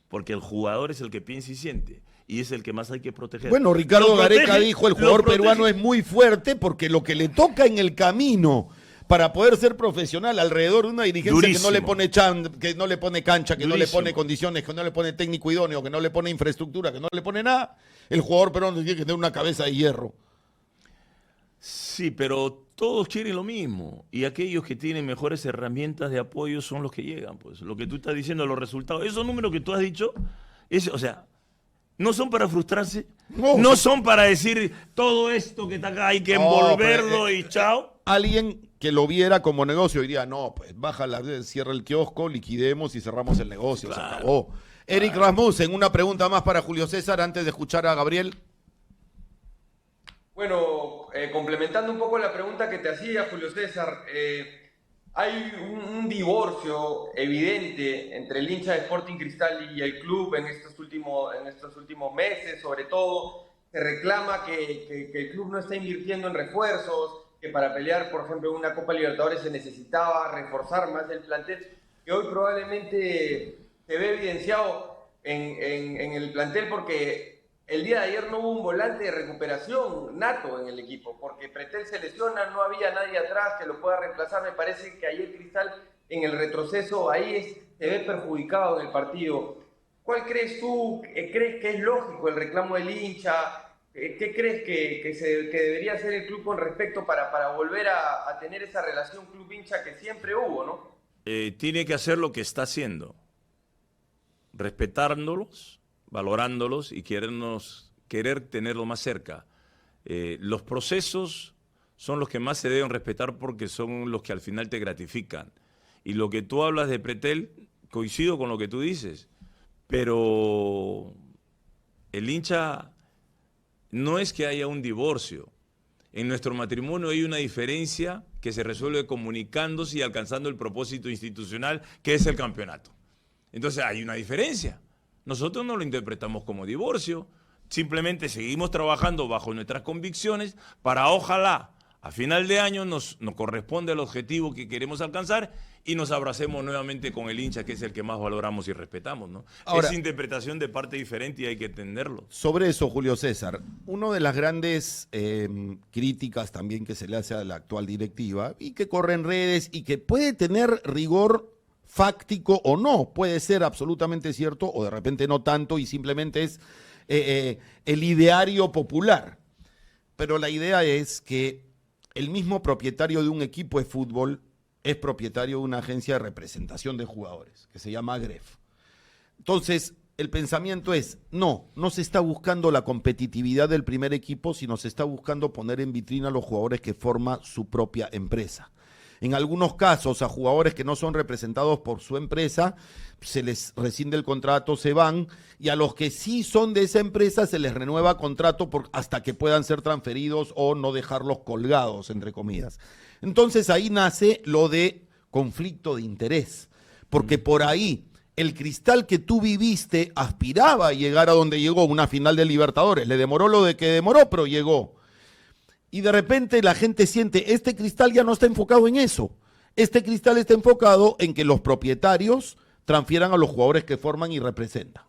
Porque el jugador es el que piensa y siente. Y es el que más hay que proteger. Bueno, Ricardo Gareca dijo, el jugador peruano es muy fuerte porque lo que le toca en el camino para poder ser profesional alrededor de una dirigencia durísimo, que no le pone que no le pone cancha, que durísimo, no le pone condiciones, que no le pone técnico idóneo, que no le pone infraestructura, que no le pone nada, el jugador peruano tiene que tener una cabeza de hierro. Sí, pero todos quieren lo mismo. Y aquellos que tienen mejores herramientas de apoyo son los que llegan. Pues lo que tú estás diciendo, los resultados, esos números que tú has dicho, o sea, no son para frustrarse, no son para decir todo esto que está acá hay que envolverlo y chao. Alguien que lo viera como negocio diría, no, pues cierra el kiosco, liquidemos y cerramos el negocio, claro, se acabó. Claro. Eric Rasmussen, una pregunta más para Julio César antes de escuchar a Gabriel. Bueno, complementando un poco la pregunta que te hacía Julio César, hay un divorcio evidente entre el hincha de Sporting Cristal y el club en estos últimos meses, sobre todo. Se reclama que el club no está invirtiendo en refuerzos, que para pelear, por ejemplo, en una Copa Libertadores se necesitaba reforzar más el plantel, que hoy probablemente se ve evidenciado en el plantel porque el día de ayer no hubo un volante de recuperación nato en el equipo, porque Pretel se lesiona, no había nadie atrás que lo pueda reemplazar. Me parece que ayer Cristal en el retroceso ahí se ve perjudicado en el partido. ¿Cuál crees tú? ¿Crees que es lógico el reclamo del hincha? ¿Qué crees que debería hacer el club con respecto para volver a tener esa relación club-hincha que siempre hubo, ¿no? Tiene que hacer lo que está haciendo, respetándolos, valorándolos y querer tenerlo más cerca. Los procesos son los que más se deben respetar porque son los que al final te gratifican. Y lo que tú hablas de Pretel, coincido con lo que tú dices, pero el hincha no es que haya un divorcio. En nuestro matrimonio hay una diferencia que se resuelve comunicándose y alcanzando el propósito institucional, que es el campeonato. Entonces hay una diferencia. Nosotros no lo interpretamos como divorcio, simplemente seguimos trabajando bajo nuestras convicciones para ojalá a final de año nos corresponde el objetivo que queremos alcanzar y nos abracemos nuevamente con el hincha, que es el que más valoramos y respetamos, ¿no? Ahora, es interpretación de parte diferente y hay que entenderlo. Sobre eso, Julio César, una de las grandes críticas también que se le hace a la actual directiva y que corre en redes y que puede tener rigor fáctico o no, puede ser absolutamente cierto o de repente no tanto y simplemente es el ideario popular. Pero la idea es que el mismo propietario de un equipo de fútbol es propietario de una agencia de representación de jugadores que se llama Gref. Entonces, el pensamiento es, no se está buscando la competitividad del primer equipo, sino se está buscando poner en vitrina a los jugadores que forma su propia empresa. En algunos casos, a jugadores que no son representados por su empresa, se les rescinde el contrato, se van, y a los que sí son de esa empresa se les renueva contrato hasta que puedan ser transferidos o no dejarlos colgados, entre comillas. Entonces ahí nace lo de conflicto de interés, porque por ahí el Cristal que tú viviste aspiraba a llegar a donde llegó, una final de Libertadores. Le demoró lo de que demoró, pero llegó. Y de repente la gente siente, este Cristal ya no está enfocado en eso. Este Cristal está enfocado en que los propietarios transfieran a los jugadores que forman y representan.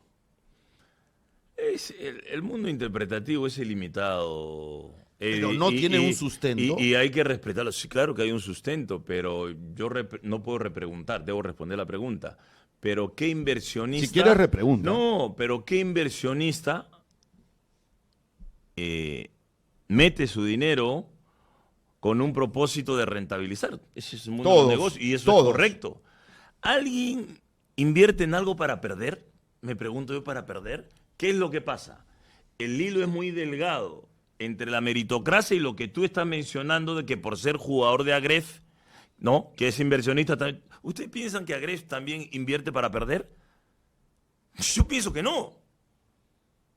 El mundo interpretativo es ilimitado. Pero no tiene un sustento. Y hay que respetarlo. Sí, claro que hay un sustento, pero yo no puedo repreguntar, debo responder la pregunta. Pero ¿qué inversionista? Si quieres, repregunta. No, pero ¿qué inversionista mete su dinero con un propósito de rentabilizar? Ese es el mundo del negocio y eso es correcto. ¿Alguien invierte en algo para perder? Me pregunto yo, ¿para perder? ¿Qué es lo que pasa? El hilo es muy delgado entre la meritocracia y lo que tú estás mencionando de que por ser jugador de Agref, ¿no? Que es inversionista también. ¿Ustedes piensan que Agref también invierte para perder? Yo pienso que no.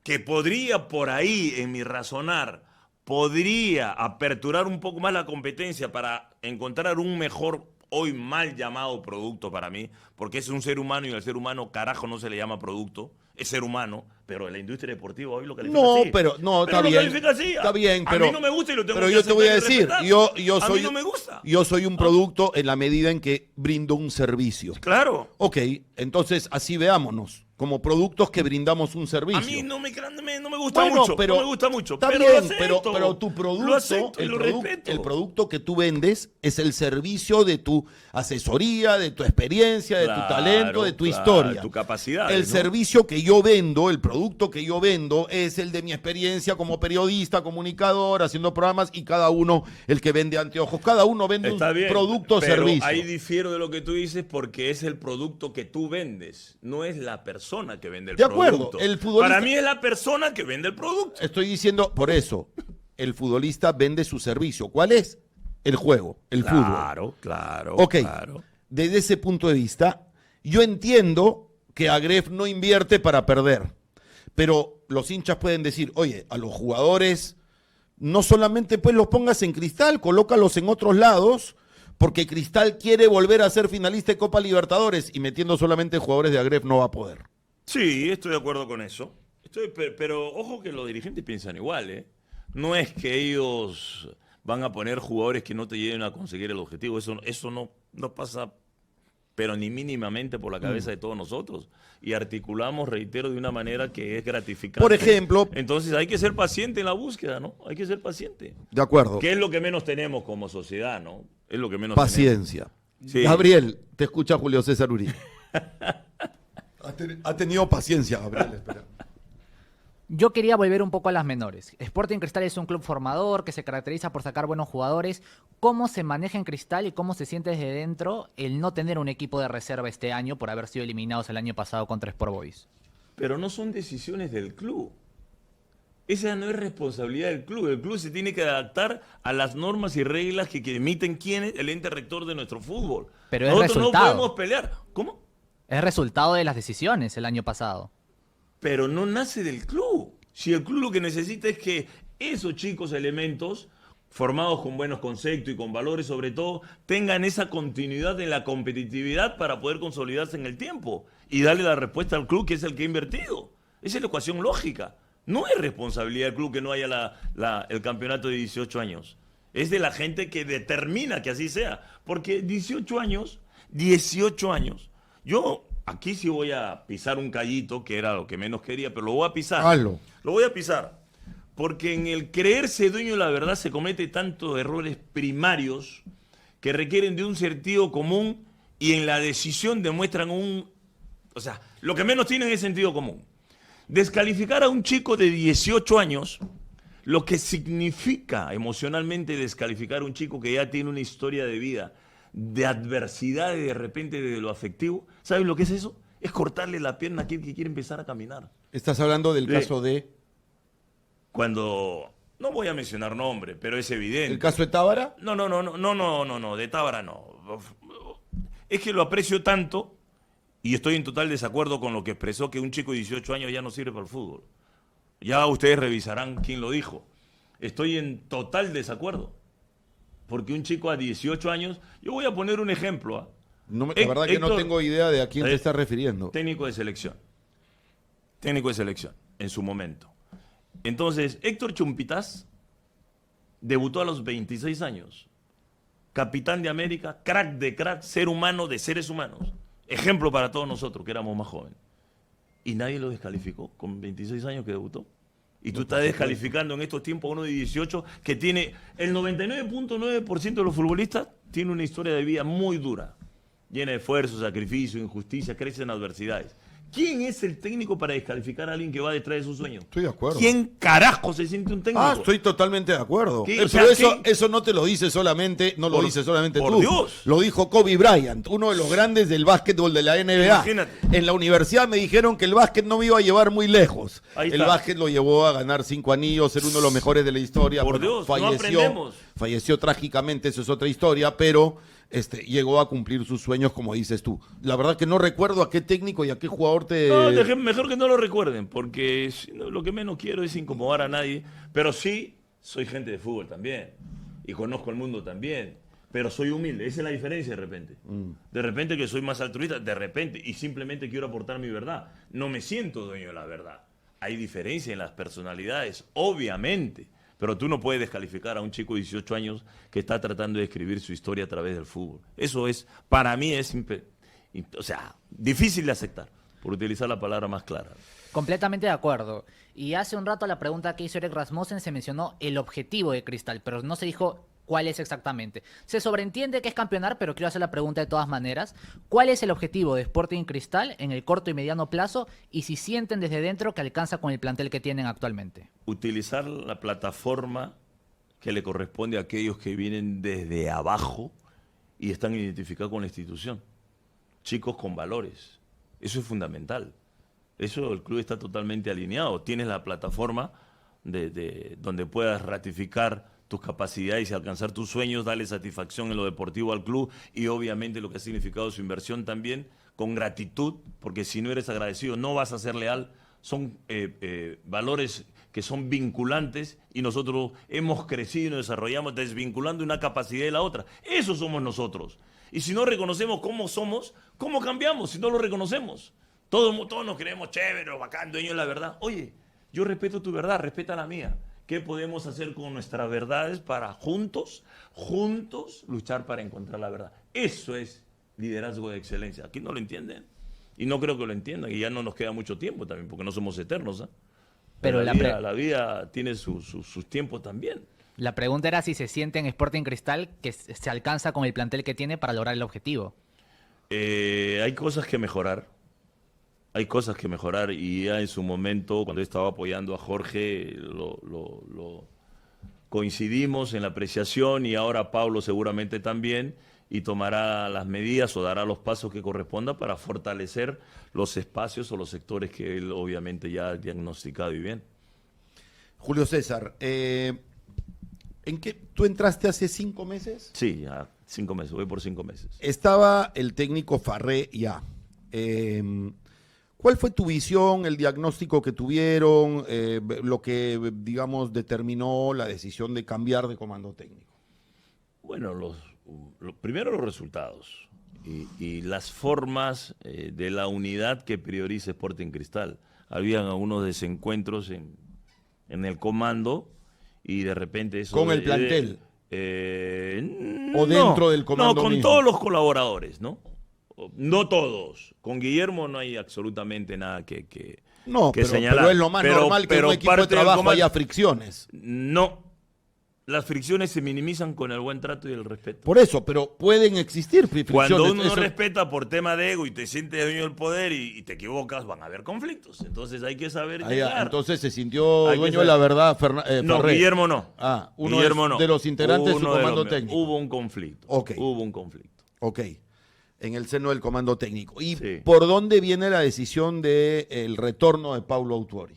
Que podría por ahí, en mi razonar, podría aperturar un poco más la competencia para encontrar un mejor, hoy mal llamado producto para mí, porque es un ser humano y al ser humano carajo no se le llama producto, es ser humano, pero la industria deportiva hoy lo califica así. Pero está lo bien. califica así. Está bien, pero a mí no me gusta y lo tengo pero que yo te voy a aceptar y decir, respetar. a mí soy, no me gusta. Yo soy un producto en la medida en que brindo un servicio. Claro. Ok, entonces así veámonos, como productos que brindamos un servicio. A mí no me gusta Bueno, mucho, pero no me gusta mucho. Está Pero bien, lo acepto, pero tu producto, lo acepto y lo respeto. el producto que tú vendes es el servicio de tu asesoría, de tu experiencia, de tu talento, de tu historia. Tu capacidad. El servicio que yo vendo, el producto que yo vendo es el de mi experiencia como periodista, comunicador, haciendo programas y cada uno, el que vende anteojos, cada uno vende Está un bien, producto o pero servicio. ahí difiero de lo que tú dices porque es el producto que tú vendes, no es la persona que vende el De producto. acuerdo, el futbolista- Para mí es la persona que vende el producto. Estoy diciendo, por eso, el futbolista vende su servicio. ¿Cuál es? El juego, el fútbol. Claro. Ok, desde ese punto de vista, yo entiendo que Agref no invierte para perder, pero los hinchas pueden decir, oye, a los jugadores no solamente pues los pongas en Cristal, colócalos en otros lados, porque Cristal quiere volver a ser finalista de Copa Libertadores y metiendo solamente jugadores de Agref no va a poder. Sí, estoy de acuerdo con eso. Pero ojo que los dirigentes piensan igual, ¿eh? No es que ellos van a poner jugadores que no te lleven a conseguir el objetivo. Eso no pasa, pero ni mínimamente por la cabeza de todos nosotros. Y articulamos, reitero, de una manera que es gratificante. Por ejemplo. Entonces hay que ser paciente en la búsqueda, ¿no? Hay que ser paciente. De acuerdo. Que es lo que menos tenemos como sociedad, ¿no? Es lo que menos Paciencia. Sí. Gabriel, te escucha Julio César Uribe. Ha tenido paciencia, Gabriel, espera. Yo quería volver un poco a las menores. Sporting Cristal es un club formador que se caracteriza por sacar buenos jugadores. ¿Cómo se maneja en Cristal y cómo se siente desde dentro el no tener un equipo de reserva este año por haber sido eliminados el año pasado contra Sport Boys? Pero no son decisiones del club. Esa no es responsabilidad del club. El club se tiene que adaptar a las normas y reglas que emiten quienes, el ente rector de nuestro fútbol. Pero es nosotros resultado. no podemos pelear. ¿Cómo? Es resultado de las decisiones el año pasado. Pero no nace del club. Si el club lo que necesita es que esos chicos elementos, formados con buenos conceptos y con valores sobre todo, tengan esa continuidad en la competitividad para poder consolidarse en el tiempo y darle la respuesta al club que es el que ha invertido. Esa es la ecuación lógica. No es responsabilidad del club que no haya el campeonato de 18 años. Es de la gente que determina que así sea. Porque 18 años, yo aquí sí voy a pisar un callito, que era lo que menos quería, pero lo voy a pisar. Halo. Lo voy a pisar. Porque en el creerse dueño de la verdad se comete tantos errores primarios que requieren de un sentido común y en la decisión demuestran o sea, lo que menos tienen es sentido común. Descalificar a un chico de 18 años, lo que significa emocionalmente descalificar a un chico que ya tiene una historia de vida, de adversidad y de repente de lo afectivo, ¿sabes lo que es eso? Es cortarle la pierna a aquel que quiere empezar a caminar. Estás hablando del caso de... Cuando, no voy a mencionar nombre, pero es evidente. ¿El caso de Tábara? No, de Tábara no. Es que lo aprecio tanto y estoy en total desacuerdo con lo que expresó que un chico de 18 años ya no sirve para el fútbol. Ya ustedes revisarán quién lo dijo. Estoy en total desacuerdo. Porque un chico a 18 años, yo voy a poner un ejemplo. La verdad que no tengo idea de a quién te estás refiriendo. Técnico de selección, en su momento. Entonces, Héctor Chumpitas debutó a los 26 años. capitán de América, crack de crack, ser humano de seres humanos. Ejemplo para todos nosotros que éramos más jóvenes. Y nadie lo descalificó con 26 años que debutó. Y tú estás descalificando en estos tiempos a uno de 18 que tiene el 99.9% de los futbolistas tiene una historia de vida muy dura, llena de esfuerzo, sacrificio, injusticia, crece en adversidades. ¿Quién es el técnico para descalificar a alguien que va detrás de sus sueños? Estoy de acuerdo. ¿Quién carajo se siente un técnico? Estoy totalmente de acuerdo. ¿Qué? Pero O sea, eso no te lo dice solamente, no lo dice solamente por tú. Dios. Lo dijo Kobe Bryant, uno de los grandes del básquetbol de la NBA. Imagínate. En la universidad me dijeron que el básquet no me iba a llevar muy lejos. Ahí El está. básquet lo llevó a ganar 5 anillos, ser uno de los mejores de la historia. Por Dios, no aprendemos. Falleció trágicamente, eso es otra historia, pero llegó a cumplir sus sueños, como dices tú. La verdad que no recuerdo a qué técnico y a qué jugador te... No, mejor que no lo recuerden, porque lo que menos quiero es incomodar a nadie, pero sí soy gente de fútbol también, y conozco el mundo también, pero soy humilde, esa es la diferencia de repente. De repente que soy más altruista, de repente, y simplemente quiero aportar mi verdad. No me siento dueño de la verdad. Hay diferencia en las personalidades, obviamente, pero tú no puedes descalificar a un chico de 18 años que está tratando de escribir su historia a través del fútbol. Eso es, para mí es, difícil de aceptar, por utilizar la palabra más clara. Completamente de acuerdo. Y hace un rato la pregunta que hizo Eric Rasmussen se mencionó el objetivo de Cristal, pero no se dijo cuál es exactamente. Se sobreentiende que es campeonar, pero quiero hacer la pregunta de todas maneras. ¿Cuál es el objetivo de Sporting Cristal en el corto y mediano plazo? Y si sienten desde dentro que alcanza con el plantel que tienen actualmente. Utilizar la plataforma que le corresponde a aquellos que vienen desde abajo y están identificados con la institución. Chicos con valores. Eso es fundamental. Eso el club está totalmente alineado. Tienes la plataforma donde puedas ratificar tus capacidades y alcanzar tus sueños, darle satisfacción en lo deportivo al club y obviamente lo que ha significado su inversión también, con gratitud, porque si no eres agradecido no vas a ser leal. Son valores que son vinculantes y nosotros hemos crecido y nos desarrollamos desvinculando una capacidad de la otra. Eso somos nosotros. Y si no reconocemos cómo somos, ¿cómo cambiamos si no lo reconocemos? Todos nos creemos chéveres, bacán, dueños de la verdad. Oye, yo respeto tu verdad, respeta la mía. ¿Qué podemos hacer con nuestras verdades para juntos luchar para encontrar la verdad? Eso es liderazgo de excelencia. Aquí no lo entienden. Y no creo que lo entiendan. Y ya no nos queda mucho tiempo también, porque no somos eternos. Pero la vida tiene sus tiempos también. La pregunta era si se siente en Sporting Cristal que se alcanza con el plantel que tiene para lograr el objetivo. Hay cosas que mejorar. Hay cosas que mejorar y ya en su momento, cuando estaba apoyando a Jorge, coincidimos en la apreciación y ahora Pablo seguramente también y tomará las medidas o dará los pasos que corresponda para fortalecer los espacios o los sectores que él obviamente ya ha diagnosticado y bien. Julio César, ¿tú entraste hace 5 meses? Sí, ya 5 meses, voy por 5 meses. Estaba el técnico Farré ya. ¿Cuál fue tu visión, el diagnóstico que tuvieron, lo que, digamos, determinó la decisión de cambiar de comando técnico? Bueno, primero los resultados y las formas de la unidad que prioriza Sporting Cristal. Habían algunos desencuentros en el comando y de repente eso... ¿Con el plantel? ¿O no, dentro del comando No, con mismo? todos los colaboradores, ¿no? No todos. Con Guillermo no hay absolutamente nada que señalar. Pero es lo más normal que en un equipo de trabajo haya fricciones. No. Las fricciones se minimizan con el buen trato y el respeto. Por eso, pero pueden existir fricciones. Cuando uno no Eso- respeta por tema de ego y te sientes dueño del poder y te equivocas, van a haber conflictos. Entonces hay que saber Ah, ya, llegar. entonces se sintió Hay que dueño de saber. la verdad No, Farré. Guillermo no. Uno Guillermo no. de los integrantes de su Uno de comando los- técnico. Hubo un conflicto. Ok. Hubo un conflicto. Ok, en el seno del comando técnico. ¿Y Sí. por dónde viene la decisión del retorno de Paulo Autuori?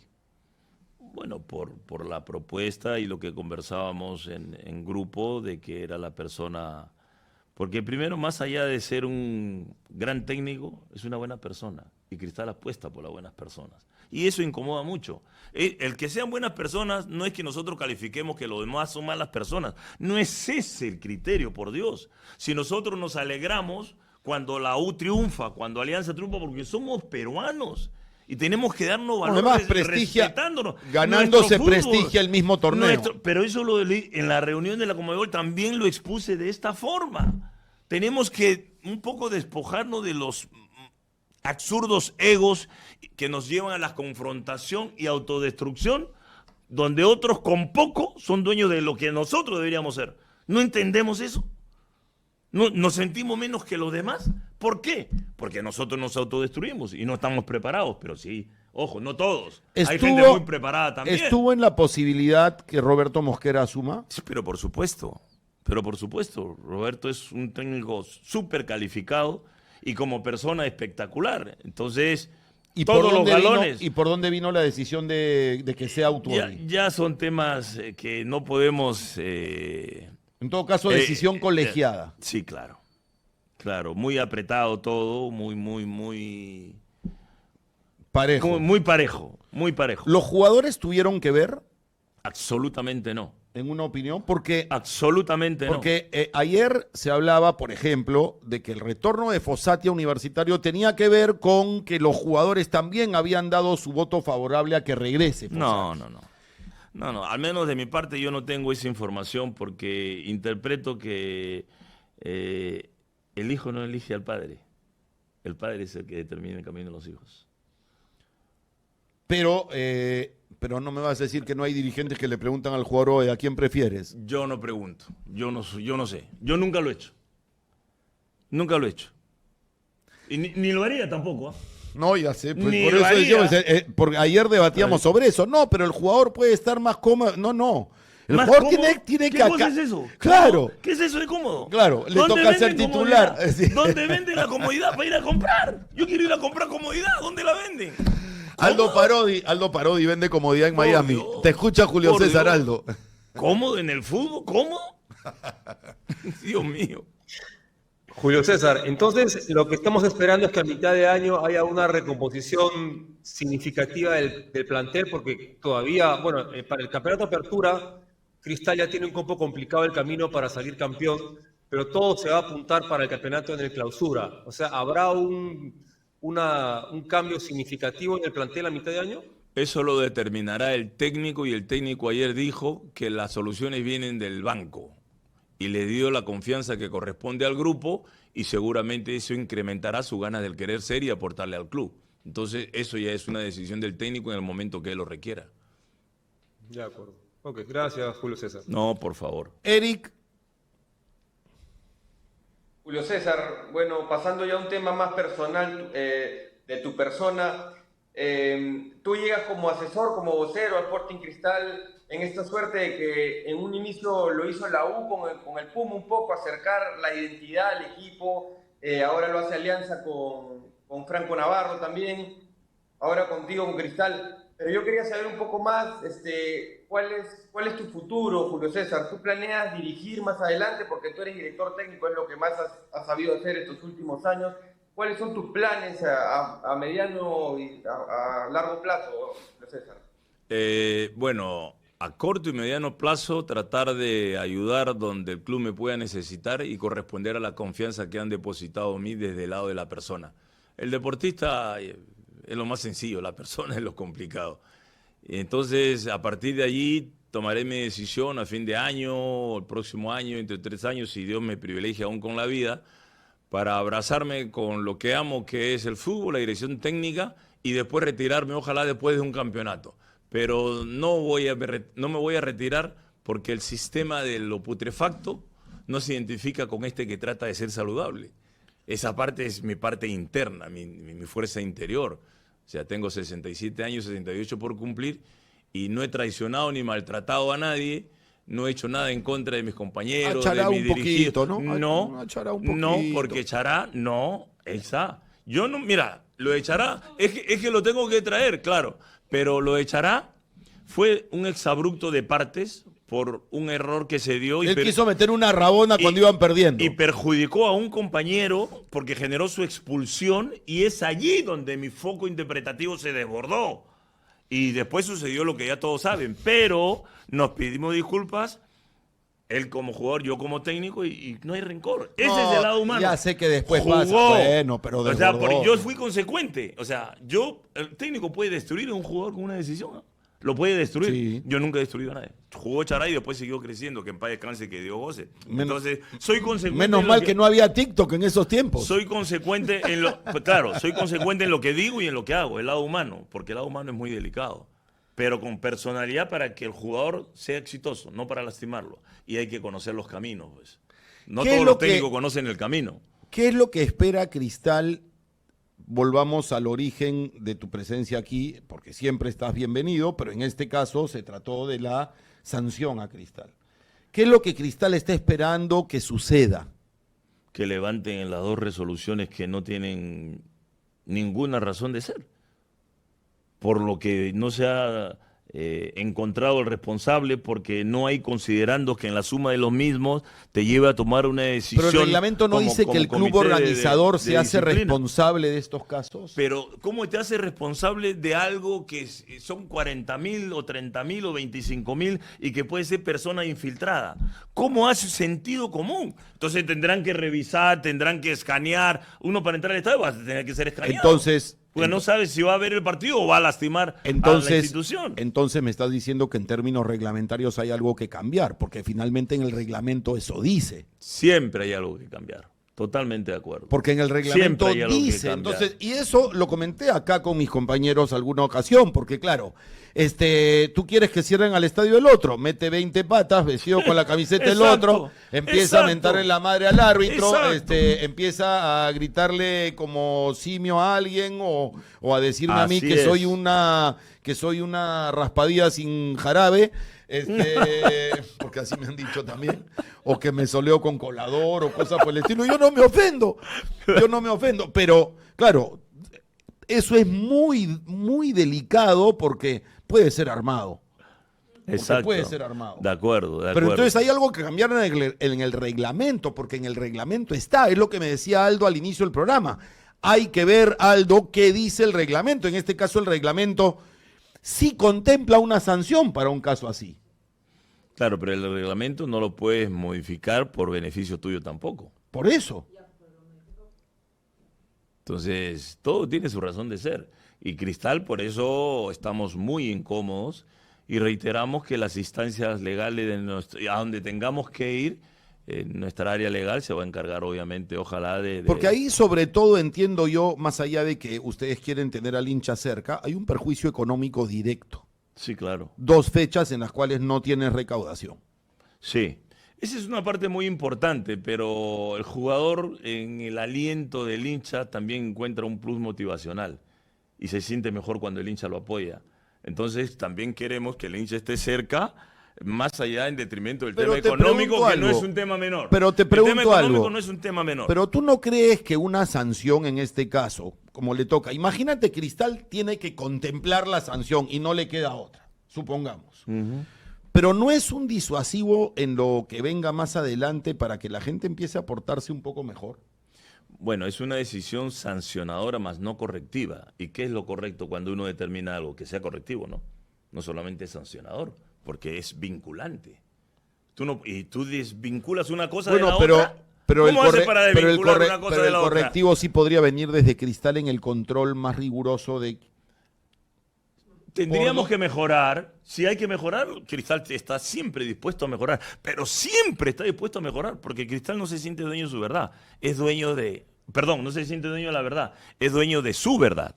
Bueno, por la propuesta y lo que conversábamos en grupo de que era la persona... Porque primero, más allá de ser un gran técnico, es una buena persona. Y Cristal apuesta por las buenas personas. Y eso incomoda mucho. El que sean buenas personas no es que nosotros califiquemos que los demás son malas personas. No es ese el criterio, por Dios. Si nosotros nos alegramos cuando la U triunfa, cuando Alianza triunfa, porque somos peruanos. y tenemos que darnos valor Además, prestigia, respetándonos. ganándose Nuestro fútbol, prestigia el mismo torneo. pero eso en la reunión de la Conmebol también lo expuse de esta forma. Tenemos que un poco despojarnos de los absurdos egos que nos llevan a la confrontación y autodestrucción, donde otros con poco son dueños de lo que nosotros deberíamos ser. ¿No entendemos eso? ¿No, nos sentimos menos que los demás? ¿Por qué? Porque nosotros nos autodestruimos y no estamos preparados, pero sí, ojo, no todos. Hay gente muy preparada también. ¿Estuvo en la posibilidad que Roberto Mosquera asuma? Sí, pero por supuesto, Roberto es un técnico súper calificado y como persona espectacular. Entonces, ¿Y todos los galones... ¿Y por dónde vino la decisión de que sea Autuori? Ya son temas que no podemos... En todo caso, decisión colegiada. Sí, claro. Claro, muy apretado todo, muy Parejo. muy parejo, muy parejo. ¿Los jugadores tuvieron que ver, Absolutamente no. en una opinión? Porque Absolutamente no. ayer se hablaba, por ejemplo, de que el retorno de Fossati a Universitario tenía que ver con que los jugadores también habían dado su voto favorable a que regrese Fossati. No, al menos de mi parte yo no tengo esa información porque interpreto que el hijo no elige al padre. El padre es el que determina el camino de los hijos. Pero no me vas a decir que no hay dirigentes que le preguntan al jugador, "Oye, ¿a quién prefieres?" Yo no pregunto, yo no sé. Yo nunca lo he hecho. Nunca lo he hecho. Y ni lo haría tampoco, ¿ah? No, ya sé, pues, Ni por lo eso haría. decíamos, porque ayer debatíamos sobre eso. No, pero el jugador puede estar más cómodo. No. El ¿Más jugador cómodo? tiene ¿Qué que cosa acá. es eso? Claro. ¿Cómo? ¿Qué es eso de cómodo? Claro, le ¿Dónde toca ser venden titular. comodidad? Sí. ¿Dónde venden la comodidad para ir a comprar? Yo quiero ir a comprar comodidad. ¿Dónde la venden? Aldo Parodi vende comodidad en Por Miami. Dios. Te escucha Julio Por César Dios. Aldo. ¿Cómodo en el fútbol? ¿Cómodo? Dios mío. Julio César, entonces lo que estamos esperando es que a mitad de año haya una recomposición significativa del plantel, porque todavía, bueno, para el campeonato de apertura, Cristal ya tiene un poco complicado el camino para salir campeón, pero todo se va a apuntar para el campeonato en el clausura. O sea, ¿habrá un cambio significativo en el plantel a mitad de año? Eso lo determinará el técnico y el técnico ayer dijo que las soluciones vienen del banco y le dio la confianza que corresponde al grupo y seguramente eso incrementará su ganas del querer ser y aportarle al club. Entonces eso ya es una decisión del técnico en el momento que él lo requiera. De acuerdo. Ok, gracias Julio César. No, por favor. Eric, Julio César, bueno, pasando ya a un tema más personal de tu persona, tú llegas como asesor, como vocero al Sporting Cristal en esta suerte de que en un inicio lo hizo la U con el Puma un poco, acercar la identidad al equipo, ahora lo hace alianza con Franco Navarro también, ahora contigo con Cristal. Pero yo quería saber un poco más, ¿cuál es tu futuro, Julio César? ¿Tú planeas dirigir más adelante? Porque tú eres director técnico, es lo que más has sabido hacer estos últimos años. ¿Cuáles son tus planes a mediano y a largo plazo, Julio César? Bueno, a corto y mediano plazo tratar de ayudar donde el club me pueda necesitar y corresponder a la confianza que han depositado en mí desde el lado de la persona. El deportista es lo más sencillo, la persona es lo complicado. Entonces, a partir de allí tomaré mi decisión a fin de año, el próximo año, entre 3 años, si Dios me privilegia aún con la vida, para abrazarme con lo que amo, que es el fútbol, la dirección técnica, y después retirarme, ojalá después de un campeonato. Pero no me voy a retirar porque el sistema de lo putrefacto no se identifica con este que trata de ser saludable. Esa parte es mi parte interna, mi fuerza interior. O sea, tengo 67 años, 68 por cumplir, y no he traicionado ni maltratado a nadie, no he hecho nada en contra de mis compañeros, de mis dirigidos. No, porque Chará, no, esa. Yo no, mira, lo de Chará, es que lo tengo que traer, claro, pero lo de Chará fue un exabrupto de partes por un error que se dio. Él quiso meter una rabona cuando iban perdiendo. Y perjudicó a un compañero porque generó su expulsión y es allí donde mi foco interpretativo se desbordó. Y después sucedió lo que ya todos saben, pero nos pedimos disculpas Él como jugador, yo como técnico y no hay rencor. Ese No, es el lado humano. ya sé que después Jugó. pasa. Bueno, pero o sea, desbordó. yo fui consecuente. O sea, el técnico puede destruir a un jugador con una decisión, ¿no? Lo puede destruir. Sí. Yo nunca he destruido a nadie. Jugó Charay y después siguió creciendo, que en paz descanse, que dio goce. Menos- Entonces, soy consecuente. Menos en lo mal que no había TikTok en esos tiempos. Soy consecuente en lo, pues claro, soy consecuente en lo que digo y en lo que hago, el lado humano, porque el lado humano es muy delicado, pero con personalidad para que el jugador sea exitoso, no para lastimarlo. Y hay que conocer los caminos, pues. No ¿Qué es todos lo los que- técnicos conocen el camino. ¿Qué es lo que espera Cristal? Volvamos al origen de tu presencia aquí, porque siempre estás bienvenido, pero en este caso se trató de la sanción a Cristal. ¿Qué es lo que Cristal está esperando que suceda? Que levanten las dos resoluciones que no tienen ninguna razón de ser. Por lo que no se ha encontrado el responsable, porque no hay considerando que en la suma de los mismos te lleve a tomar una decisión. Pero el reglamento no como- dice como que el club comité organizador de se hace disciplina. responsable de estos casos. Pero ¿cómo te hace responsable de algo que son 40.000 o 30.000 o 25.000 y que puede ser persona infiltrada? ¿Cómo hace sentido común? Entonces tendrán que revisar, tendrán que escanear. Uno para entrar al estadio va a tener que ser escaneado. Entonces, Porque no sabes si va a ver el partido o va a lastimar a la entonces, institución. entonces me estás diciendo que en términos reglamentarios hay algo que cambiar, porque finalmente en el reglamento eso dice. Siempre hay algo que cambiar. Totalmente de acuerdo. Porque en el reglamento Siempre hay algo que dice, cambiar. entonces, y eso lo comenté acá con mis compañeros alguna ocasión, porque claro, tú quieres que cierren al estadio el otro, mete 20 patas, vestido con la camiseta del Exacto, otro, empieza exacto. a mentarle la madre al árbitro, Exacto. empieza a gritarle como simio a alguien o a decirme a mí Así que es. soy una raspadilla sin jarabe. Porque así me han dicho también, o que me soleo con colador o cosas por el estilo. Yo no me ofendo, pero claro, eso es muy, muy delicado porque puede ser armado. Exacto. puede ser armado. De acuerdo, de Pero acuerdo. entonces hay algo que cambiar en el reglamento, porque en el reglamento está, es lo que me decía Aldo al inicio del programa. Hay que ver, Aldo, qué dice el reglamento. En este caso, el reglamento sí contempla una sanción para un caso así. Claro, pero el reglamento no lo puedes modificar por beneficio tuyo tampoco. Por eso. Entonces, todo tiene su razón de ser. Y Cristal, por eso estamos muy incómodos y reiteramos que las instancias legales a donde tengamos que ir, nuestra área legal se va a encargar, obviamente, ojalá de... Porque ahí, sobre todo, entiendo yo, más allá de que ustedes quieren tener al hincha cerca, hay un perjuicio económico directo. Sí, claro. 2 fechas en las cuales no tienes recaudación. Sí. Esa es una parte muy importante, pero el jugador en el aliento del hincha también encuentra un plus motivacional y se siente mejor cuando el hincha lo apoya. Entonces también queremos que el hincha esté cerca, más allá en detrimento del Pero tema te económico, pregunto que no algo. es un tema menor. Pero te el tema pregunto económico algo. no es un tema menor. Pero tú no crees que una sanción en este caso, como le toca, imagínate Cristal tiene que contemplar la sanción y no le queda otra, supongamos. Ujú. Pero no es un disuasivo en lo que venga más adelante para que la gente empiece a portarse un poco mejor. Bueno, es una decisión sancionadora más no correctiva. ¿Y qué es lo correcto cuando uno determina algo? Que sea correctivo, ¿no? No solamente es sancionador, porque es vinculante. Y tú desvinculas una cosa de la otra. Pero ¿Cómo haces para desvincular una cosa pero de el la otra? correctivo sí podría venir desde Cristal en el control más riguroso de... Tendríamos Por- que mejorar. Si hay que mejorar, Cristal está siempre dispuesto a mejorar. Pero siempre está dispuesto a mejorar, porque Cristal no se siente dueño de su verdad. Es dueño de... Perdón, no se siente dueño de la verdad. Es dueño de su verdad.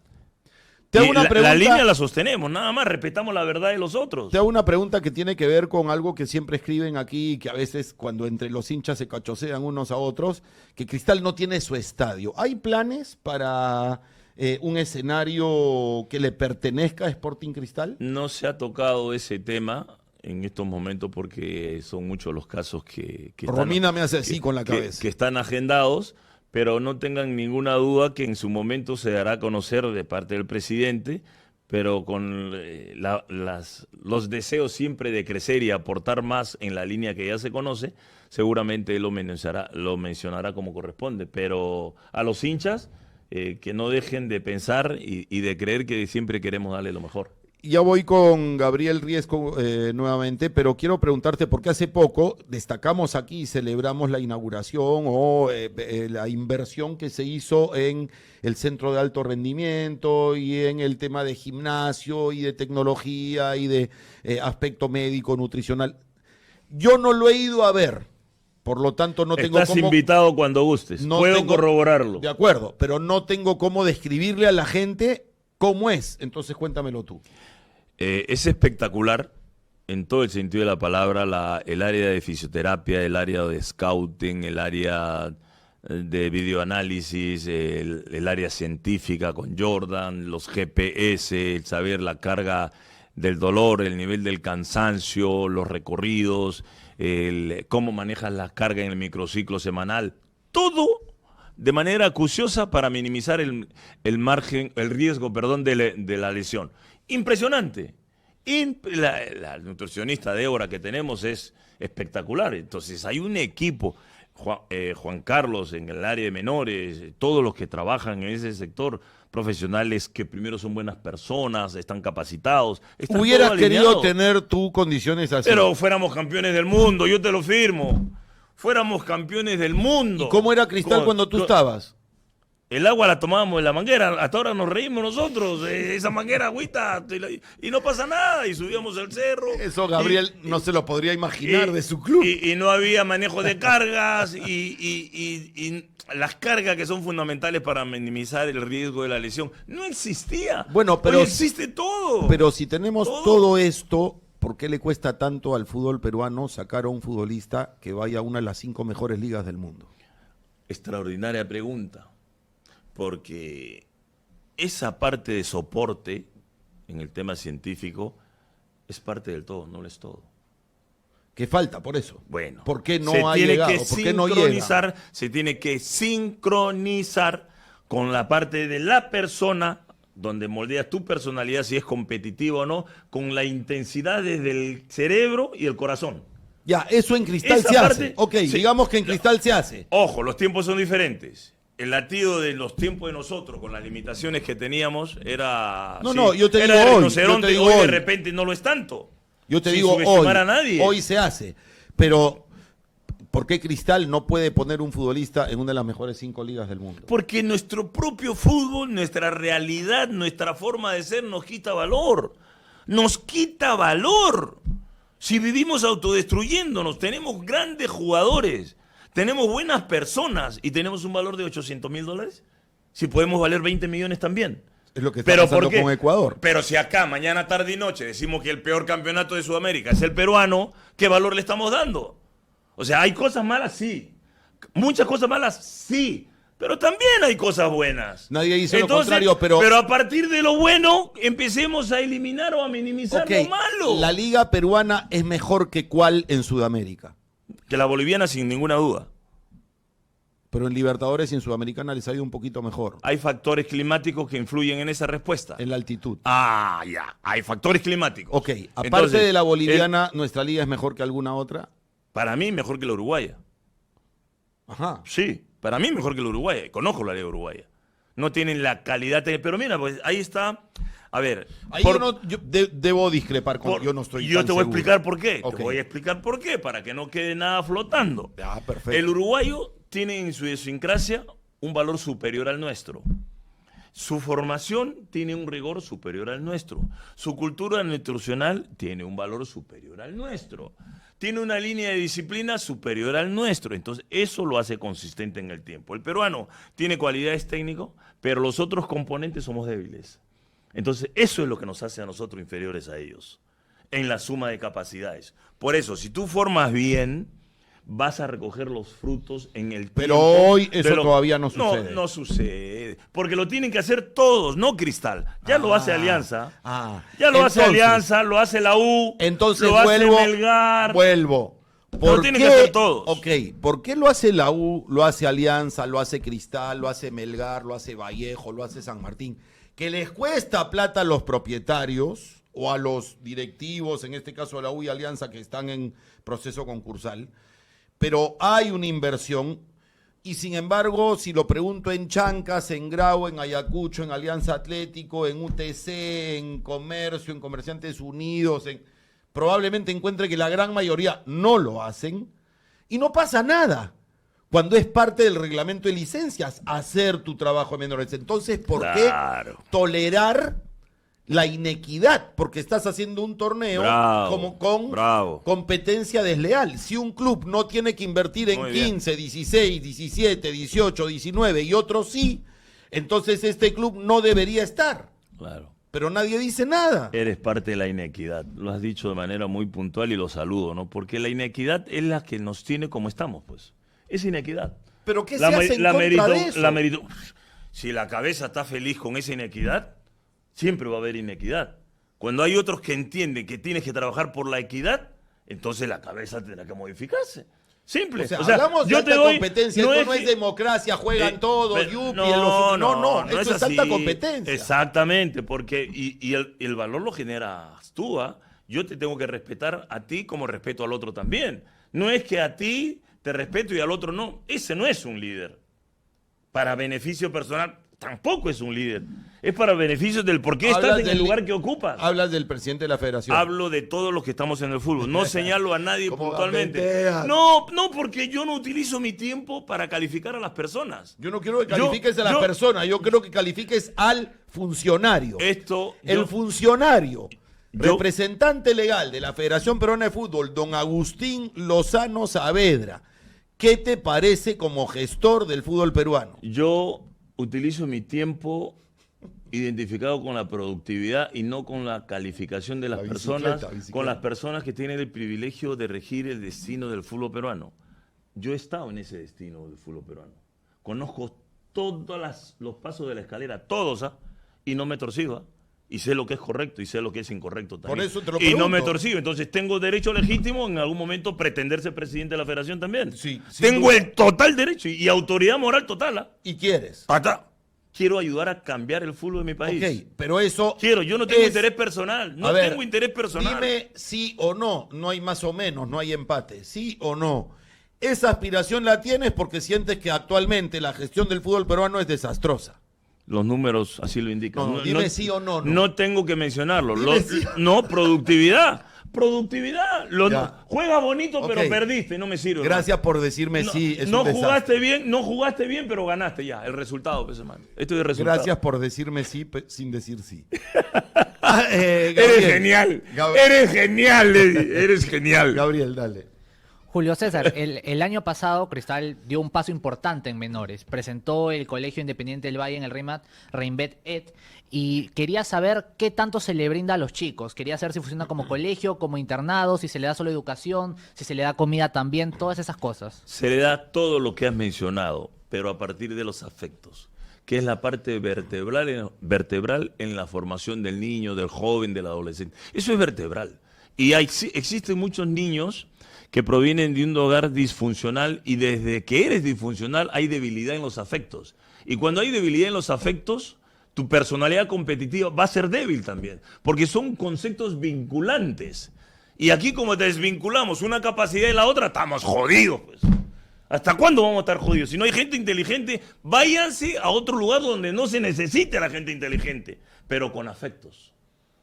Te hago Y una la pregunta- línea la sostenemos, nada más respetamos la verdad de los otros. Te hago una pregunta que tiene que ver con algo que siempre escriben aquí, que a veces cuando entre los hinchas se cachosean unos a otros, que Cristal no tiene su estadio. ¿Hay planes para un escenario que le pertenezca a Sporting Cristal? No se ha tocado ese tema en estos momentos porque son muchos los casos que Romina me hace así que- con la que- cabeza. que están agendados, pero no tengan ninguna duda que en su momento se dará a conocer de parte del presidente, pero con los deseos siempre de crecer y aportar más en la línea que ya se conoce, seguramente él lo mencionará como corresponde, pero a los hinchas que no dejen de pensar y de creer que siempre queremos darle lo mejor. Ya voy con Gabriel Riesco nuevamente, pero quiero preguntarte, porque hace poco destacamos aquí y celebramos la inauguración o la inversión que se hizo en el centro de alto rendimiento y en el tema de gimnasio y de tecnología y de aspecto médico, nutricional. Yo no lo he ido a ver, por lo tanto no tengo Estás invitado cuando gustes. no Puedo tengo- corroborarlo. De acuerdo, pero no tengo cómo describirle a la gente cómo es. Entonces cuéntamelo tú. Es espectacular en todo el sentido de la palabra, el área de fisioterapia, el área de scouting, el área de videoanálisis, el área científica con Jordan, los GPS, el saber la carga del dolor, el nivel del cansancio, los recorridos, cómo manejas la carga en el microciclo semanal, todo de manera acuciosa para minimizar el riesgo, perdón, de la lesión. Impresionante. La nutricionista Débora que tenemos es espectacular. Entonces hay un equipo, Juan Carlos en el área de menores, todos los que trabajan en ese sector, profesionales que primero son buenas personas, están capacitados. Están Hubieras todos querido alineados. tener tú condiciones así. Pero fuéramos campeones del mundo, yo te lo firmo. Fuéramos campeones del mundo. ¿Y cómo era Cristal cuando tú estabas? El agua la tomábamos de la manguera, hasta ahora nos reímos nosotros, esa manguera agüita, y no pasa nada, y subíamos al cerro. Eso Gabriel no se lo podría imaginar de su club. Y no había manejo de cargas, y las cargas que son fundamentales para minimizar el riesgo de la lesión, no existía. Bueno, pero Hoy existe todo. Pero si tenemos todo esto, ¿por qué le cuesta tanto al fútbol peruano sacar a un futbolista que vaya a una de las 5 mejores ligas del mundo? Extraordinaria pregunta. Porque esa parte de soporte en el tema científico es parte del todo, no lo es todo. ¿Qué falta por eso? Bueno, ¿Por qué no se ha tiene llegado? que ¿Por qué no llega? sincronizar, se tiene que sincronizar con la parte de la persona, donde moldeas tu personalidad, si es competitiva o no, con la intensidad desde el cerebro y el corazón. Ya, eso en Cristal Esa se parte- hace. Ok, sí. digamos que en Cristal se hace. Ojo, los tiempos son diferentes. El latido de los tiempos de nosotros, con las limitaciones que teníamos, era. No, yo te era digo de hoy, rinoceronte, yo te digo hoy de hoy. repente no lo es tanto. Yo te Sin digo subestimar a nadie. hoy se hace. Pero, ¿por qué Cristal no puede poner un futbolista en una de las mejores 5 ligas del mundo? Porque nuestro propio fútbol, nuestra realidad, nuestra forma de ser nos quita valor. Nos quita valor. Si vivimos autodestruyéndonos, tenemos grandes jugadores, tenemos buenas personas y tenemos un valor de $800,000. Si podemos valer 20 millones también. Es lo que está pasando con Ecuador. Pero si acá, mañana, tarde y noche, decimos que el peor campeonato de Sudamérica es el peruano, ¿qué valor le estamos dando? O sea, hay cosas malas, sí. Muchas cosas malas, sí. Pero también hay cosas buenas. Nadie dice lo contrario, pero... Pero a partir de lo bueno, empecemos a eliminar o a minimizar Ok, lo malo. la liga peruana es mejor que cuál en Sudamérica. Que la boliviana, sin ninguna duda. Pero en Libertadores y en Sudamericana les ha ido un poquito mejor. Hay factores climáticos que influyen en esa respuesta. En la altitud. Ah, ya. Hay factores climáticos. Ok, aparte Entonces, de la boliviana, ¿nuestra liga es mejor que alguna otra? Para mí, mejor que la uruguaya. Ajá. Sí, para mí mejor que la uruguaya. Conozco la liga uruguaya. No tienen la calidad. Pero mira, pues ahí está. A ver. Ahí yo debo discrepar con... yo no estoy Yo tan te voy a seguro. explicar por qué. Ok. Te voy a explicar por qué, para que no quede nada flotando. Ah, perfecto. El uruguayo tiene en su idiosincrasia un valor superior al nuestro. Su formación tiene un rigor superior al nuestro. Su cultura nutricional tiene un valor superior al nuestro. Tiene una línea de disciplina superior al nuestro. Entonces, eso lo hace consistente en el tiempo. El peruano tiene cualidades técnicas, pero los otros componentes somos débiles. Entonces, eso es lo que nos hace a nosotros inferiores a ellos, en la suma de capacidades. Por eso, si tú formas bien, vas a recoger los frutos en el tiempo. Pero hoy eso de todavía no sucede. No sucede. Porque lo tienen que hacer todos, no Cristal. Ya lo hace Alianza. Ya lo hace Alianza, lo hace la U. Entonces lo hace vuelvo. Melgar. Vuelvo. Lo tienen que hacer todos. Ok, ¿por qué lo hace la U, lo hace Alianza, lo hace Cristal, lo hace Melgar, lo hace Vallejo, lo hace San Martín? Que les cuesta plata a los propietarios o a los directivos, en este caso de la U y Alianza, que están en proceso concursal, pero hay una inversión. Y sin embargo, si lo pregunto en Chancas, en Grau, en Ayacucho, en Alianza Atlético, en UTC, en Comercio, en Comerciantes Unidos, probablemente encuentre que la gran mayoría no lo hacen y no pasa nada. Cuando es parte del reglamento de licencias, hacer tu trabajo en menores. Entonces, ¿por qué tolerar la inequidad? Porque estás haciendo un torneo como con competencia desleal. Si un club no tiene que invertir en 15, 16, 17, 18, 19 y otros sí, entonces este club no debería estar. Claro. Pero nadie dice nada. Eres parte de la inequidad. Lo has dicho de manera muy puntual y lo saludo, ¿no? Porque la inequidad es la que nos tiene como estamos, pues. Es inequidad. ¿Pero qué se hace en contra de eso? Si la cabeza está feliz con esa inequidad, siempre va a haber inequidad. Cuando hay otros que entienden que tienes que trabajar por la equidad, entonces la cabeza tendrá que modificarse. Simple. O sea, hablamos de alta competencia, esto no es democracia, juegan todos, yupi, no, eso es alta competencia. Exactamente, porque y el valor lo generas tú, ¿ah? Yo te tengo que respetar a ti como respeto al otro también. No es que a ti te respeto y al otro no. Ese no es un líder. Para beneficio personal tampoco es un líder. Es para beneficio del por qué estás en el lugar que ocupas. Hablas del presidente de la federación. Hablo de todos los que estamos en el fútbol. No señalo a nadie puntualmente. No, porque yo no utilizo mi tiempo para calificar a las personas. Yo no quiero que califiques a las personas. Yo quiero que califiques al funcionario. El funcionario, representante legal de la Federación Peruana de Fútbol, don Agustín Lozano Saavedra. ¿Qué te parece como gestor del fútbol peruano? Yo utilizo mi tiempo identificado con la productividad y no con la calificación de las personas, con las personas que tienen el privilegio de regir el destino del fútbol peruano. Yo he estado en ese destino del fútbol peruano. Conozco todos los pasos de la escalera, todos, ¿ah? Y no me torcido, ¿ah? Y sé lo que es correcto y sé lo que es incorrecto también. Por eso te lo pregunto. Y no me torcido. Entonces tengo derecho legítimo en algún momento pretender ser presidente de la federación también. Sí, tengo el total derecho y autoridad moral total. ¿Ah? ¿Y quieres? Quiero ayudar a cambiar el fútbol de mi país. Ok, pero eso... yo no tengo interés personal. No tengo interés personal. Dime sí o no. No hay más o menos, no hay empate. ¿Sí o no? Esa aspiración la tienes porque sientes que actualmente la gestión del fútbol peruano es desastrosa. Los números así lo indican. Dime sí o no. No tengo que mencionarlo. No, productividad. Productividad. Juega bonito, pero perdiste. No me sirve. Gracias por decirme sí. No jugaste bien, pero ganaste ya. El resultado, pues, hermano. Esto es el resultado. Gracias por decirme sí sin decir sí. Eres genial. Eres genial, eres genial. Gabriel, dale. Julio César, el año pasado Cristal dio un paso importante en menores. Presentó el Colegio Independiente del Valle en el Reinvet Ed y quería saber qué tanto se le brinda a los chicos. Quería saber si funciona como colegio, como internado, si se le da solo educación, si se le da comida también, todas esas cosas. Se le da todo lo que has mencionado, pero a partir de los afectos, que es la parte vertebral en la formación del niño, del joven, del adolescente. Eso es vertebral. Y existen muchos niños que provienen de un hogar disfuncional y desde que eres disfuncional hay debilidad en los afectos. Y cuando hay debilidad en los afectos, tu personalidad competitiva va a ser débil también, porque son conceptos vinculantes. Y aquí como te desvinculamos una capacidad y la otra, estamos jodidos, pues. ¿Hasta cuándo vamos a estar jodidos? Si no hay gente inteligente, váyanse a otro lugar donde no se necesite a la gente inteligente, pero con afectos.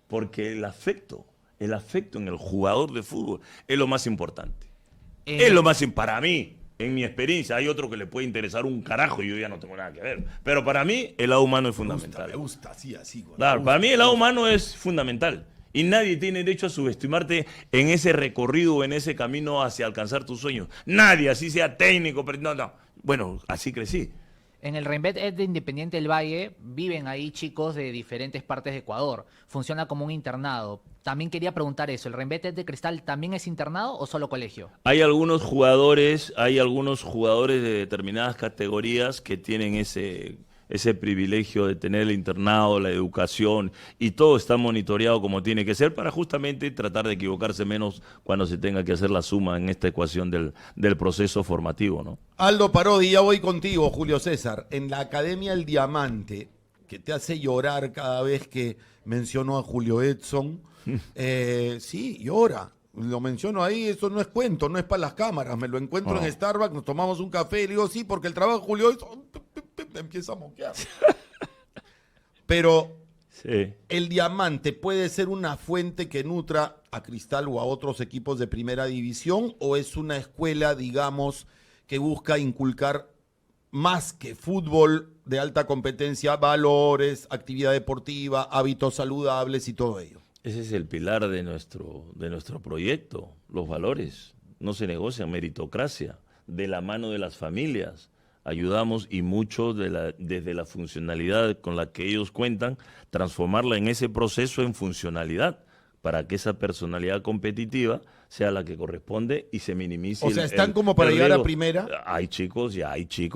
Porque el afecto en el jugador de fútbol es lo más importante. Es lo más para mí, en mi experiencia. Hay otro que le puede interesar un carajo y yo ya no tengo nada que ver. Pero para mí el lado humano es fundamental. Me gusta, así. Claro, para mí el lado humano es fundamental. Y nadie tiene derecho a subestimarte en ese recorrido o en ese camino hacia alcanzar tus sueños. Nadie, así sea técnico, pero no. Bueno, así crecí. En el Reinvet Ed de Independiente del Valle viven ahí chicos de diferentes partes de Ecuador. Funciona como un internado. También quería preguntar eso. ¿El Reinvet Ed de Cristal también es internado o solo colegio? Hay algunos jugadores de determinadas categorías que tienen ese privilegio de tener el internado, la educación, y todo está monitoreado como tiene que ser para justamente tratar de equivocarse menos cuando se tenga que hacer la suma en esta ecuación del proceso formativo, ¿no? Aldo Parodi, ya voy contigo, Julio César. En la Academia El Diamante, que te hace llorar cada vez que menciono a Julio Edson, sí, llora. Lo menciono ahí, eso no es cuento, no es para las cámaras. Me lo encuentro en Starbucks, nos tomamos un café y le digo, sí, porque el trabajo de Julio me empieza a moquear. Pero Sí. el Diamante puede ser una fuente que nutra a Cristal o a otros equipos de primera división, o es una escuela, digamos, que busca inculcar más que fútbol de alta competencia, valores, actividad deportiva, hábitos saludables y todo ello. Ese es el pilar de nuestro proyecto, los valores. No se negocia, meritocracia, de la mano de las familias. Ayudamos y mucho desde la funcionalidad con la que ellos cuentan, transformarla en ese proceso en funcionalidad, para que esa personalidad competitiva sea la que corresponde y se minimice. O sea, ¿están como para llegar a primera? Hay chicos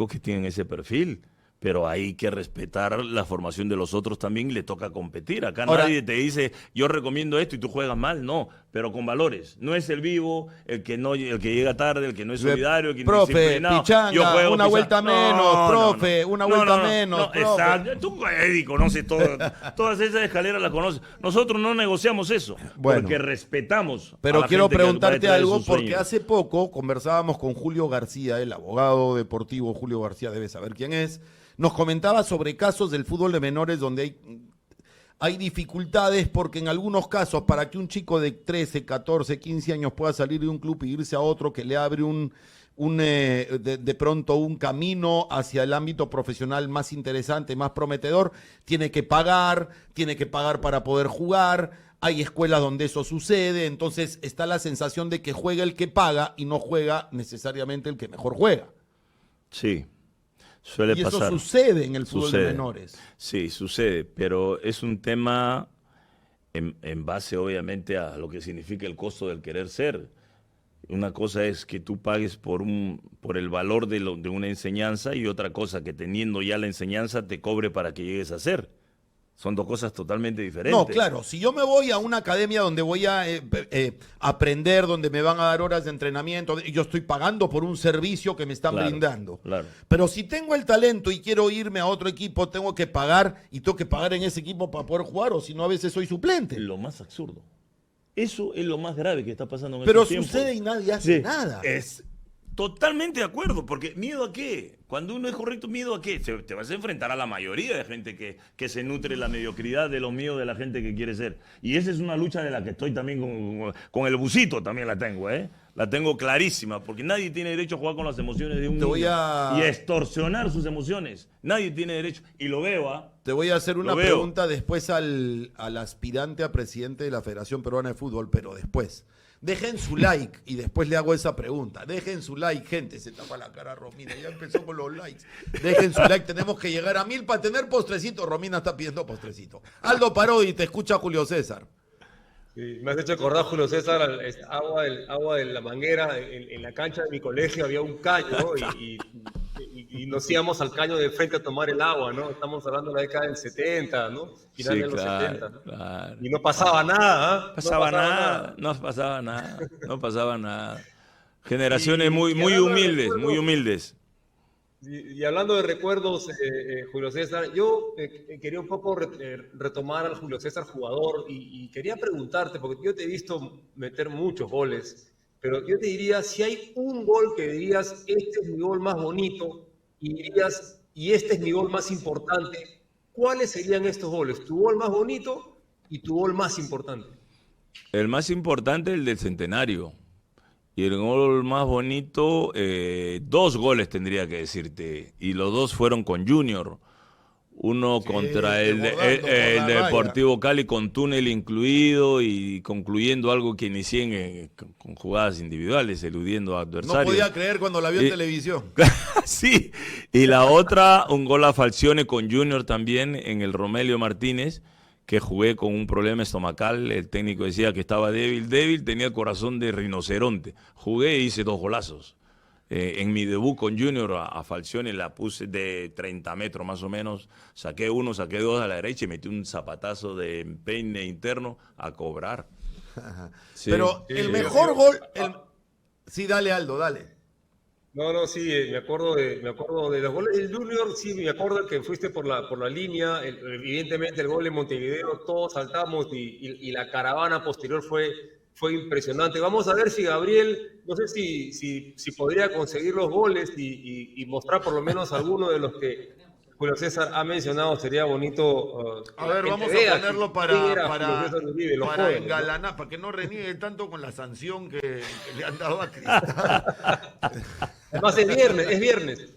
que tienen ese perfil, pero hay que respetar la formación de los otros también y le toca competir. Acá Ahora, nadie te dice, yo recomiendo esto y tú juegas mal, no, pero con valores. No es el vivo, el que llega tarde, el que no es solidario, el que no es profe, disciplinado. pichanga, Yo juego una vuelta menos, profe, una vuelta menos, profe. Exacto. Tú, Eddie, conoces todas esas escaleras las conoces. Nosotros no negociamos eso, Bueno, porque respetamos a pero la quiero gente que preguntarte trae algo, sus porque sueños. hace poco conversábamos con Julio García, el abogado deportivo Julio García, debe saber quién es. Nos comentaba sobre casos del fútbol de menores donde hay dificultades porque en algunos casos para que un chico de 13, 14, 15 años pueda salir de un club y irse a otro que le abre de pronto un camino hacia el ámbito profesional más interesante, más prometedor, tiene que pagar para poder jugar. Hay escuelas donde eso sucede, entonces está la sensación de que juega el que paga y no juega necesariamente el que mejor juega. Sí. Suele Y eso pasar. sucede en el fútbol Sucede. de menores. Sí, sucede, pero es un tema en base obviamente a lo que significa el costo del querer ser. Una cosa es que tú pagues por el valor de una enseñanza y otra cosa que teniendo ya la enseñanza te cobre para que llegues a ser. Son dos cosas totalmente diferentes. No, claro, si yo me voy a una academia donde voy a aprender, donde me van a dar horas de entrenamiento, yo estoy pagando por un servicio que me están Claro, brindando. claro. Pero si tengo el talento y quiero irme a otro equipo, tengo que pagar y tengo que pagar en ese equipo para poder jugar, o si no a veces soy suplente. Lo más absurdo. Eso es lo más grave que está pasando en Pero estos tiempos. sucede y nadie hace Sí, nada. Es totalmente de acuerdo, porque ¿miedo a qué? Cuando uno es correcto, ¿miedo a qué? Te vas a enfrentar a la mayoría de gente que se nutre la mediocridad de los miedos de la gente que quiere ser. Y esa es una lucha de la que estoy también con el busito, también la tengo, ¿eh? La tengo clarísima, porque nadie tiene derecho a jugar con las emociones de un Te voy niño a- y a extorsionar sus emociones. Nadie tiene derecho. Y lo veo, ¿ah? Te voy a hacer una Lo veo. pregunta después al aspirante a presidente de la Federación Peruana de Fútbol, pero después. Dejen su like y después le hago esa pregunta. Dejen su like, gente. Se tapa la cara Romina. Ya empezó con los likes. Dejen su like. Tenemos que llegar a 1000 para tener postrecito. Romina está pidiendo postrecito. Aldo Parodi, te escucha Julio César. Sí, me has hecho acordar, Julio César, agua de la manguera. En la cancha de mi colegio había un caño y nos íbamos al caño de frente a tomar el agua, ¿no? Estamos hablando de la década del 70, ¿no? Final de los 70, ¿no? claro. Y no pasaba nada, ¿ah? No pasaba nada. No pasaba nada. Generaciones muy hablando de humildes, recuerdos, muy humildes. Y hablando de recuerdos, Julio César, yo quería un poco retomar al Julio César jugador y quería preguntarte, porque yo te he visto meter muchos goles, pero yo te diría, si hay un gol que dirías, este es mi gol más bonito, y dirías, y este es mi gol más importante, ¿cuáles serían estos goles? ¿Tu gol más bonito y tu gol más importante? El más importante, el del centenario. Y el gol más bonito, 2 goles tendría que decirte. Y los 2 fueron con Junior. Uno Sí, contra el desbordando por la Deportivo Cali con túnel incluido y concluyendo algo que inicié con jugadas individuales, eludiendo a No adversarios. podía creer cuando la vio en Y- televisión. Sí. Y la otra, un gol a Falcione con Junior también en el Romelio Martínez, que jugué con un problema estomacal. El técnico decía que estaba débil, tenía el corazón de rinoceronte. Jugué e hice 2 golazos. En mi debut con Junior a Falcione la puse de 30 metros más o menos. Saqué 1, saqué 2 a la derecha y metí un zapatazo de empeine interno a cobrar. Sí. Pero el Sí, mejor yo- gol... Sí, dale Aldo, dale. No, sí, me acuerdo de los goles del Junior, sí, me acuerdo que fuiste por la línea, evidentemente el gol en Montevideo, todos saltamos y la caravana posterior fue fue impresionante. Vamos a ver si Gabriel, no sé si podría conseguir los goles y mostrar por lo menos alguno de los que Julio César ha mencionado. Sería bonito. A ver, vamos a ponerlo para engalanar, para que no reniegue tanto con la sanción que le han dado a Cristal. Además es viernes.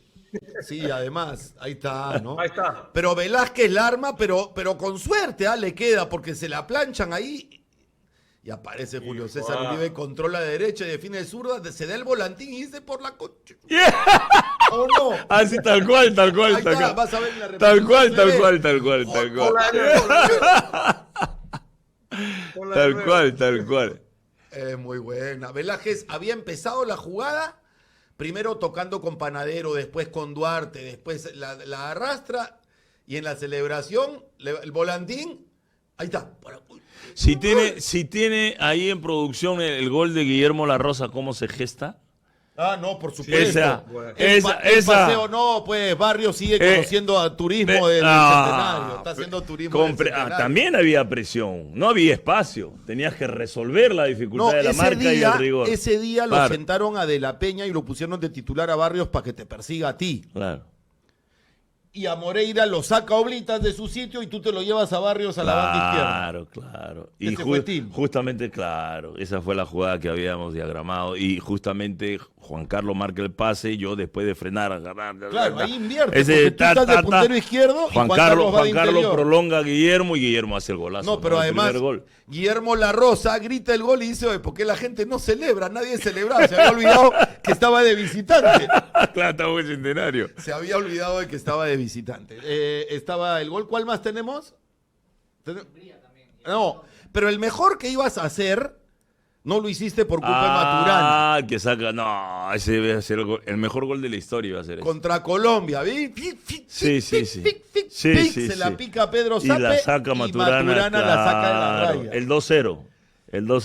Sí, además, ahí está, ¿no? Ahí está. Pero Velázquez la arma, pero con suerte, le queda, porque se la planchan ahí. Y aparece Julio César Uribe, controla de derecha y define de zurda, se da el volantín y dice por la concha. ¿O no? Así, tal cual. Ahí está, vas a ver la Tal cual. Tal cual. Es muy buena. Velázquez había empezado la jugada, primero tocando con Panadero, después con Duarte, después la arrastra, y en la celebración, el volantín, ahí está. Si tiene ahí en producción el gol de Guillermo La Rosa, ¿cómo se gesta? No, por supuesto. El paseo no, pues Barrio sigue conociendo a turismo del Centenario. Está haciendo turismo del Centenario. También había presión, no había espacio. Tenías que resolver la dificultad de la marca y el rigor. Ese día lo sentaron a De la Peña y lo pusieron de titular a Barrios para que te persiga a ti. Claro. Y a Moreira lo saca Oblitas de su sitio y tú te lo llevas a Barrios a la banda izquierda. Claro. Y justamente, esa fue la jugada que habíamos diagramado. Y justamente Juan Carlos marca el pase y yo después de frenar, agarrar. Claro, ahí invierte, porque tú estás de puntero izquierdo y Juan Carlos va de interior. Juan Carlos prolonga a Guillermo y Guillermo hace el golazo. No, pero además, Guillermo La Rosa grita el gol y dice, oye, ¿por qué la gente no celebra? Nadie celebraba, se había olvidado que estaba de visitante. Claro, estaba en Centenario. Se había olvidado de que estaba de visitante. Estaba el gol. ¿Cuál más tenemos? No, pero el mejor que ibas a hacer no lo hiciste por culpa de Maturana. Que saca. No, ese debe ser el mejor gol de la historia. Iba a ser contra Colombia. Sí. Se la pica a Pedro Sape y la saca Maturana, la saca de la raya. El 2-0.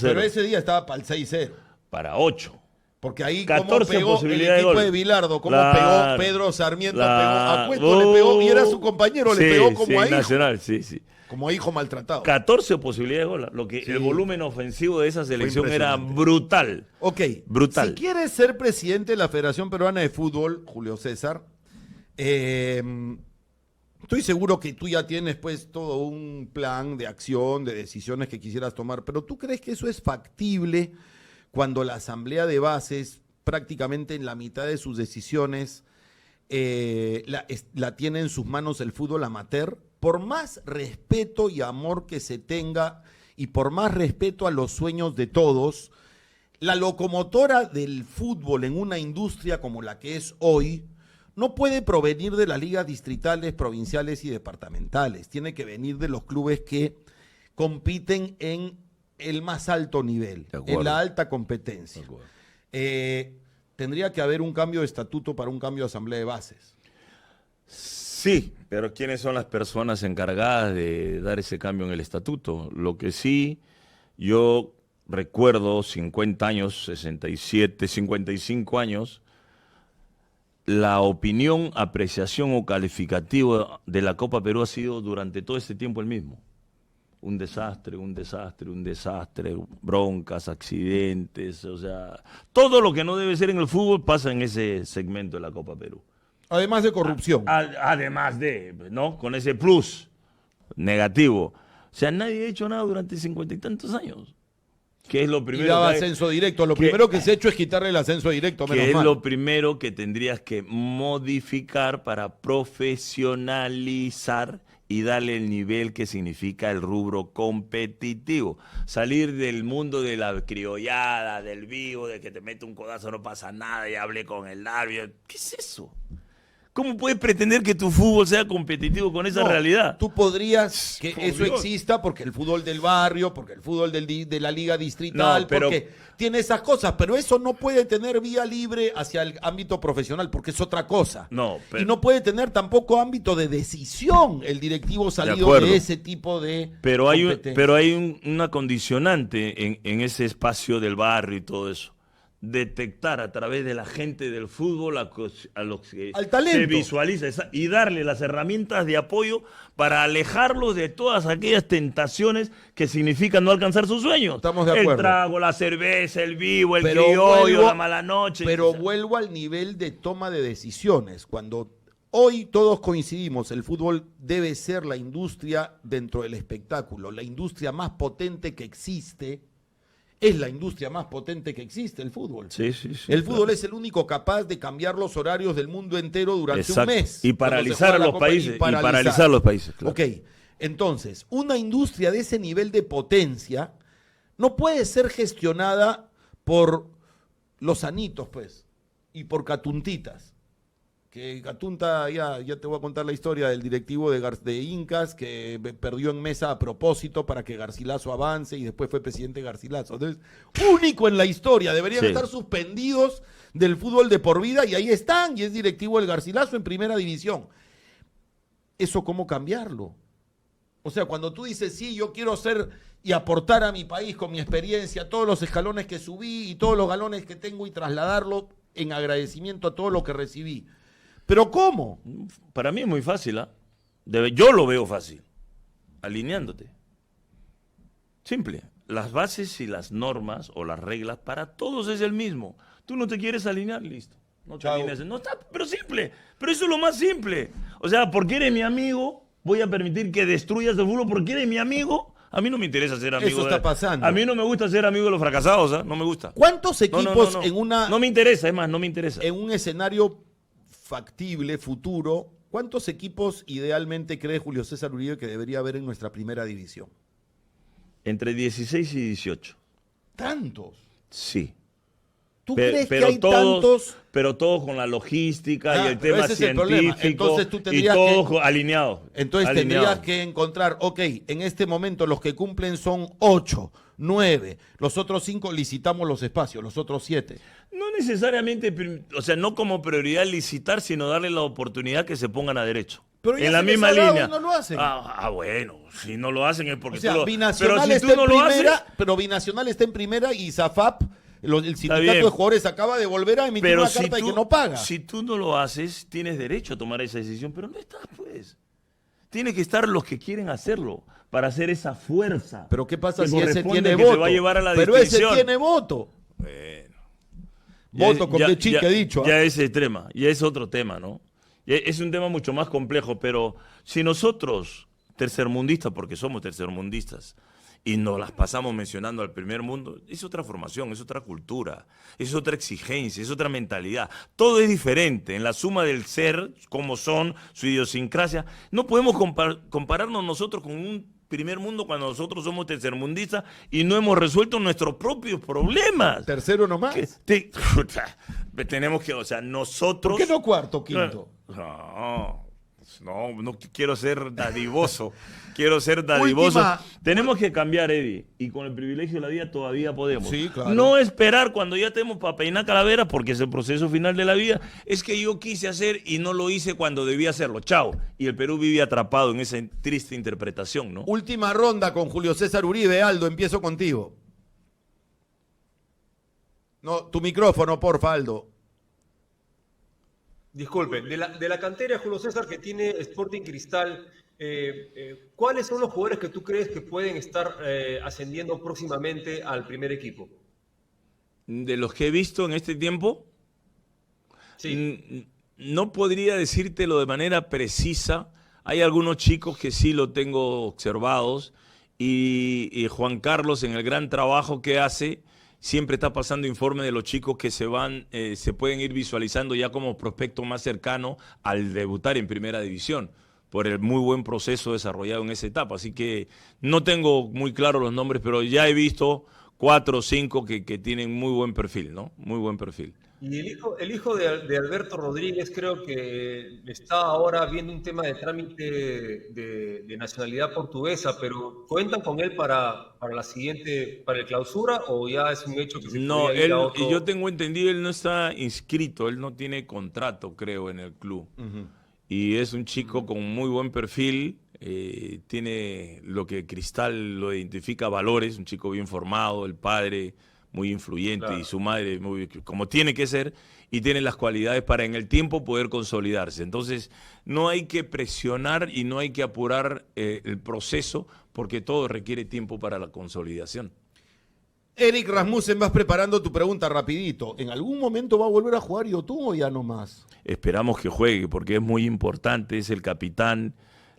Pero ese día estaba para el 6-0. Para 8. Porque ahí 14 pegó el equipo de Bilardo, cómo pegó Pedro Sarmiento, pegó a Cueto, le pegó, y era su compañero, le pegó como a hijo. Nacional, sí. Como a hijo maltratado. 14 posibilidades de gol. El volumen ofensivo de esa selección era brutal. Ok, brutal. Si quieres ser presidente de la Federación Peruana de Fútbol, Julio César, estoy seguro que tú ya tienes pues todo un plan de acción, de decisiones que quisieras tomar, pero ¿tú crees que eso es factible cuando la asamblea de bases prácticamente en la mitad de sus decisiones la tiene en sus manos el fútbol amateur? Por más respeto y amor que se tenga y por más respeto a los sueños de todos, la locomotora del fútbol en una industria como la que es hoy no puede provenir de las ligas distritales, provinciales y departamentales. Tiene que venir de los clubes que compiten en el más alto nivel, en la alta competencia. Tendría que haber un cambio de estatuto para un cambio de asamblea de bases. Sí, pero ¿quiénes son las personas encargadas de dar ese cambio en el estatuto? Lo que sí, yo recuerdo 50 años, 67, 55 años, la opinión, apreciación o calificativo de la Copa Perú ha sido durante todo este tiempo el mismo. Un desastre, broncas, accidentes, o sea, todo lo que no debe ser en el fútbol pasa en ese segmento de la Copa Perú. Además de corrupción. Además de, ¿no? Con ese plus negativo. O sea, nadie ha hecho nada durante 50 y tantos años. ¿Qué es lo primero? Y daba ascenso directo. Lo primero que se ha hecho es quitarle el ascenso directo, menos mal. Que es lo primero que tendrías que modificar para profesionalizar y darle el nivel que significa el rubro competitivo. Salir del mundo de la criollada, del vivo, de que te mete un codazo, no pasa nada, y hablé con el árbitro. ¿Qué es eso? ¿Cómo puedes pretender que tu fútbol sea competitivo con esa realidad? Tú podrías que eso exista porque el fútbol del barrio, porque el fútbol de la liga distrital, porque tiene esas cosas, pero eso no puede tener vía libre hacia el ámbito profesional porque es otra cosa. Y no puede tener tampoco ámbito de decisión el directivo salido de ese tipo de competencia. Pero hay una condicionante en ese espacio del barrio y todo eso. detectar a través de la gente del fútbol a los que Al talento. se visualiza y darle las herramientas de apoyo para alejarlos de todas aquellas tentaciones que significan no alcanzar sus sueños. Estamos de El acuerdo. trago, la cerveza, el vivo, el Pero criollo, vuelvo- la mala noche. Pero vuelvo al nivel de toma de decisiones. Cuando hoy todos coincidimos, el fútbol debe ser la industria dentro del espectáculo, la industria más potente que existe. Es la industria más potente que existe, el fútbol. Sí, sí, sí, El fútbol claro. es el único capaz de cambiar los horarios del mundo entero durante Exacto. un mes. Y cuando se paralizar juega la los Copa, países, y paralizar los países, claro. Ok, entonces, una industria de ese nivel de potencia no puede ser gestionada por los anitos, pues, y por catuntitas. Que Catunta, ya te voy a contar la historia del directivo de Incas que perdió en mesa a propósito para que Garcilaso avance y después fue presidente Garcilaso. Entonces, único en la historia, deberían Sí. estar suspendidos del fútbol de por vida y ahí están, y es directivo del Garcilaso en primera división. ¿Eso cómo cambiarlo? O sea, cuando tú dices, sí, yo quiero ser y aportar a mi país con mi experiencia, todos los escalones que subí y todos los galones que tengo y trasladarlo en agradecimiento a todo lo que recibí. ¿Pero cómo? Para mí es muy fácil, ¿ah? Yo lo veo fácil. Alineándote. Simple. Las bases y las normas o las reglas para todos es el mismo. Tú no te quieres alinear, listo. No te Chao. alineas. No está, pero simple. Pero eso es lo más simple. O sea, porque eres mi amigo, voy a permitir que destruyas el fútbol porque eres mi amigo. A mí no me interesa ser amigo. Eso está pasando. A mí no me gusta ser amigo de los fracasados, ¿ah? No me gusta. ¿Cuántos No, equipos no, no. en una No me interesa, es más, no me interesa. en un escenario factible, futuro, cuántos equipos idealmente cree Julio César Uribe que debería haber en nuestra primera división? Entre 16 y 18. ¿Tantos? Sí. ¿Tú Pe- crees pero que hay todos, tantos? pero todos con la logística Ah, y el pero tema ese es el problema. científico Entonces tú y tendrías todos que- alineados. Entonces alineados. tendrías que encontrar, ok, en este momento los que cumplen son 8, 9, los otros 5 licitamos los espacios, los otros 7. No necesariamente, o sea, no como prioridad licitar, sino darle la oportunidad que se pongan a derecho. Pero ya en la se les misma ha dado y línea. no lo hacen. Bueno, si no lo hacen es porque O sea, tú lo Binacional pero si está tú en no lo primera, haces, pero Binacional está en primera y Zafap, el sindicato bien. de jugadores acaba de volver a emitir pero una si carta de tú, que no paga. si tú no lo haces, tienes derecho a tomar esa decisión, pero no estás, pues. Tiene que estar los que quieren hacerlo para hacer esa fuerza. Pero ¿qué pasa que si ese corresponde, tiene que voto? se va a llevar a la Pero ese distinción. tiene voto. Bueno. Voto con de chica, he dicho. Ya es extrema, ya es otro tema, ¿no? Es un tema mucho más complejo, pero si nosotros, tercermundistas, porque somos tercermundistas, y nos las pasamos mencionando al primer mundo, es otra formación, es otra cultura, es otra exigencia, es otra mentalidad. Todo es diferente en la suma del ser, como son, su idiosincrasia. No podemos compararnos nosotros con un primer mundo cuando nosotros somos tercermundistas y no hemos resuelto nuestros propios problemas. Tercero nomás. Tenemos que, o sea, nosotros... ¿Por qué no cuarto, quinto? No quiero ser dadivoso. Quiero ser dadivoso. Última. Tenemos que cambiar, Eddie. Y con el privilegio de la vida todavía podemos. Sí, claro. No esperar cuando ya tenemos para peinar calaveras, porque es el proceso final de la vida. Es que yo quise hacer y no lo hice cuando debía hacerlo. Chao. Y el Perú vive atrapado en esa triste interpretación, ¿no? Última ronda con Julio César Uribe. Aldo, empiezo contigo. No, tu micrófono, porfa, Aldo. Disculpen, de la cantera de Julio César que tiene Sporting Cristal, ¿cuáles son los jugadores que tú crees que pueden estar ascendiendo próximamente al primer equipo? De los que he visto en este tiempo, Sí. no podría decírtelo de manera precisa. Hay algunos chicos que sí lo tengo observados y Juan Carlos, en el gran trabajo que hace, siempre está pasando informe de los chicos que se pueden ir visualizando ya como prospecto más cercano al debutar en primera división, por el muy buen proceso desarrollado en esa etapa. Así que no tengo muy claro los nombres, pero ya he visto 4 o 5 que tienen muy buen perfil, ¿no? Muy buen perfil. Y el hijo de Alberto Rodríguez creo que está ahora viendo un tema de trámite de nacionalidad portuguesa, pero ¿cuentan con él para la siguiente, para el clausura o ya es un hecho que se No, podría ir a otro? yo tengo entendido, él no está inscrito, él no tiene contrato, creo, en el club. Y es un chico con muy buen perfil, tiene lo que Cristal lo identifica, valores, un chico bien formado, el padre muy influyente, Claro. y su madre muy, como tiene que ser, y tiene las cualidades para en el tiempo poder consolidarse. Entonces, no hay que presionar y no hay que apurar el proceso, porque todo requiere tiempo para la consolidación. Eric Rasmussen, vas preparando tu pregunta rapidito. ¿En algún momento va a volver a jugar Yotun o ya no más? Esperamos que juegue, porque es muy importante, es el capitán,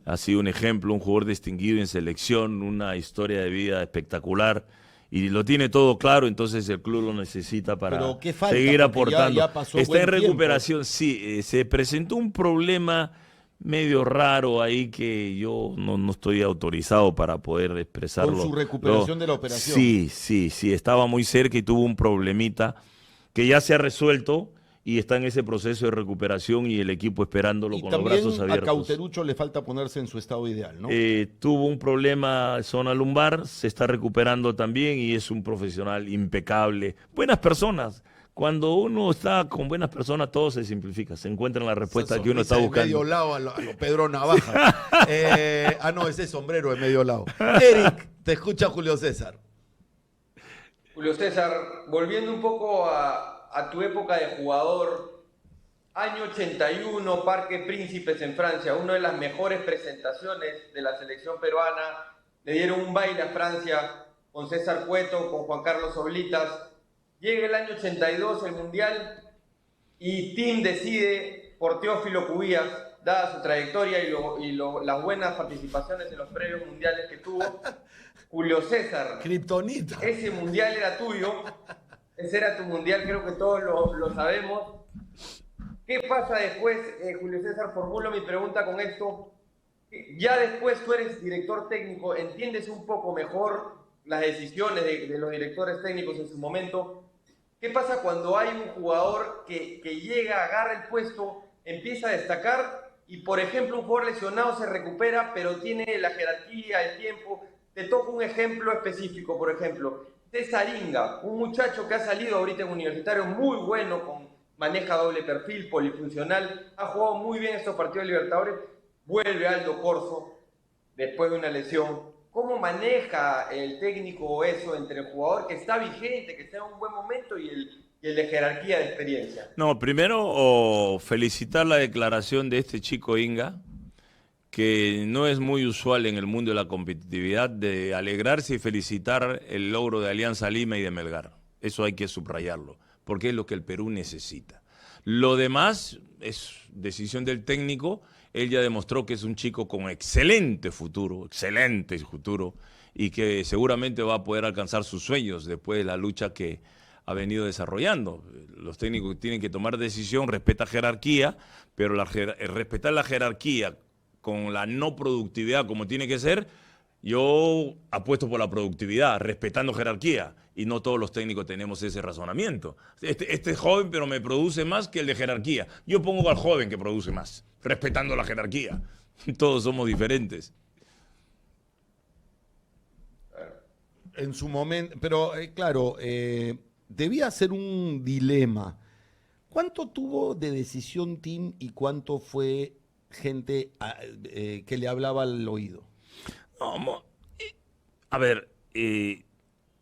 ha sido un ejemplo, un jugador distinguido en selección, una historia de vida espectacular, y lo tiene todo claro, entonces el club lo necesita para Pero ¿qué falta? seguir Porque aportando. ya pasó Está buen en tiempo. recuperación, sí, se presentó un problema medio raro ahí que yo no estoy autorizado para poder expresarlo. Con su recuperación de la operación. Sí, estaba muy cerca y tuvo un problemita que ya se ha resuelto y está en ese proceso de recuperación y el equipo esperándolo Y con los también brazos a abiertos. Cauterucho le falta ponerse en su estado ideal, ¿no? Tuvo un problema zona lumbar, se está recuperando también y es un profesional impecable. Buenas personas. Cuando uno está con buenas personas, todo se simplifica. Se encuentra la respuesta Esa que uno está sonrisa de buscando. medio lado a lo Pedro Navaja. No, ese sombrero de medio lado. Eric, te escucha Julio César. Julio César, volviendo un poco a tu época de jugador, año 81, Parque Príncipes en Francia, una de las mejores presentaciones de la selección peruana. Le dieron un baile a Francia con César Cueto, con Juan Carlos Oblitas. Llega el año 82, el Mundial, y Tim decide por Teófilo Cubías, dada su trayectoria y las buenas participaciones en los previos mundiales que tuvo. Julio César, Kryptonita. ese mundial era tuyo, ese era tu mundial, creo que todos lo sabemos. ¿Qué pasa después, Julio César? Formulo mi pregunta con esto. Ya después tú eres director técnico, entiendes un poco mejor las decisiones de los directores técnicos en su momento. ¿Qué pasa cuando hay un jugador que llega, agarra el puesto, empieza a destacar y, por ejemplo, un jugador lesionado se recupera, pero tiene la jerarquía, el tiempo? Te toco un ejemplo específico, por ejemplo, César Inga, un muchacho que ha salido ahorita en Universitario muy bueno, maneja doble perfil, polifuncional, ha jugado muy bien estos partidos de Libertadores, vuelve Aldo Corso después de una lesión. ¿Cómo maneja el técnico eso entre el jugador que está vigente, que está en un buen momento y el de jerarquía de experiencia? No, primero felicitar la declaración de este chico Inga, que no es muy usual en el mundo de la competitividad, de alegrarse y felicitar el logro de Alianza Lima y de Melgar. Eso hay que subrayarlo, porque es lo que el Perú necesita. Lo demás es decisión del técnico. Él ya demostró que es un chico con excelente futuro, y que seguramente va a poder alcanzar sus sueños después de la lucha que ha venido desarrollando. Los técnicos tienen que tomar decisión, respeta jerarquía, pero respetar la jerarquía con la no productividad como tiene que ser, yo apuesto por la productividad, respetando jerarquía, y no todos los técnicos tenemos ese razonamiento. Este es joven, pero me produce más que el de jerarquía. Yo pongo al joven que produce más, respetando la jerarquía. Todos somos diferentes. En su momento, pero claro, debía ser un dilema. ¿Cuánto tuvo de decisión Tim y cuánto fue gente que le hablaba al oído? No, a ver,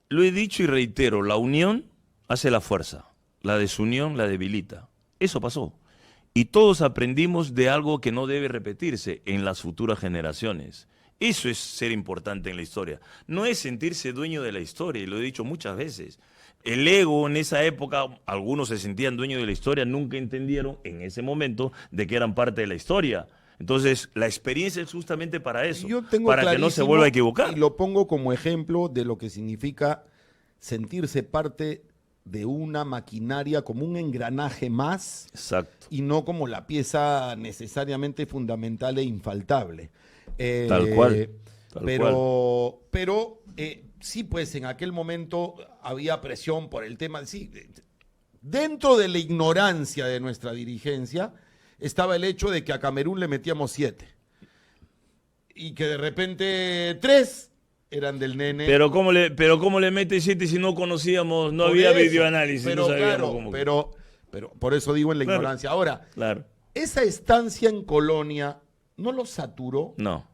lo he dicho y reitero, la unión hace la fuerza, la desunión la debilita. Eso pasó. Y todos aprendimos de algo que no debe repetirse en las futuras generaciones. Eso es ser importante en la historia. No es sentirse dueño de la historia, y lo he dicho muchas veces. El ego en esa época, algunos se sentían dueños de la historia, nunca entendieron en ese momento de que eran parte de la historia. Entonces, la experiencia es justamente para eso, Yo tengo para que no se clarísimo, vuelva a equivocar. Y lo pongo como ejemplo de lo que significa sentirse parte de una maquinaria, como un engranaje más, Exacto. y no como la pieza necesariamente fundamental e infaltable. Tal cual. Pero sí, pues en aquel momento había presión por el tema. Sí, dentro de la ignorancia de nuestra dirigencia estaba el hecho de que a Camerún le metíamos 7 y que de repente 3 eran del nene. Pero ¿cómo le mete 7 si no conocíamos, no Por había eso, videoanálisis? Pero No sabíamos claro, cómo. pero por eso digo en la Claro. ignorancia. Ahora, Claro. esa estancia en Colonia no lo saturó. No.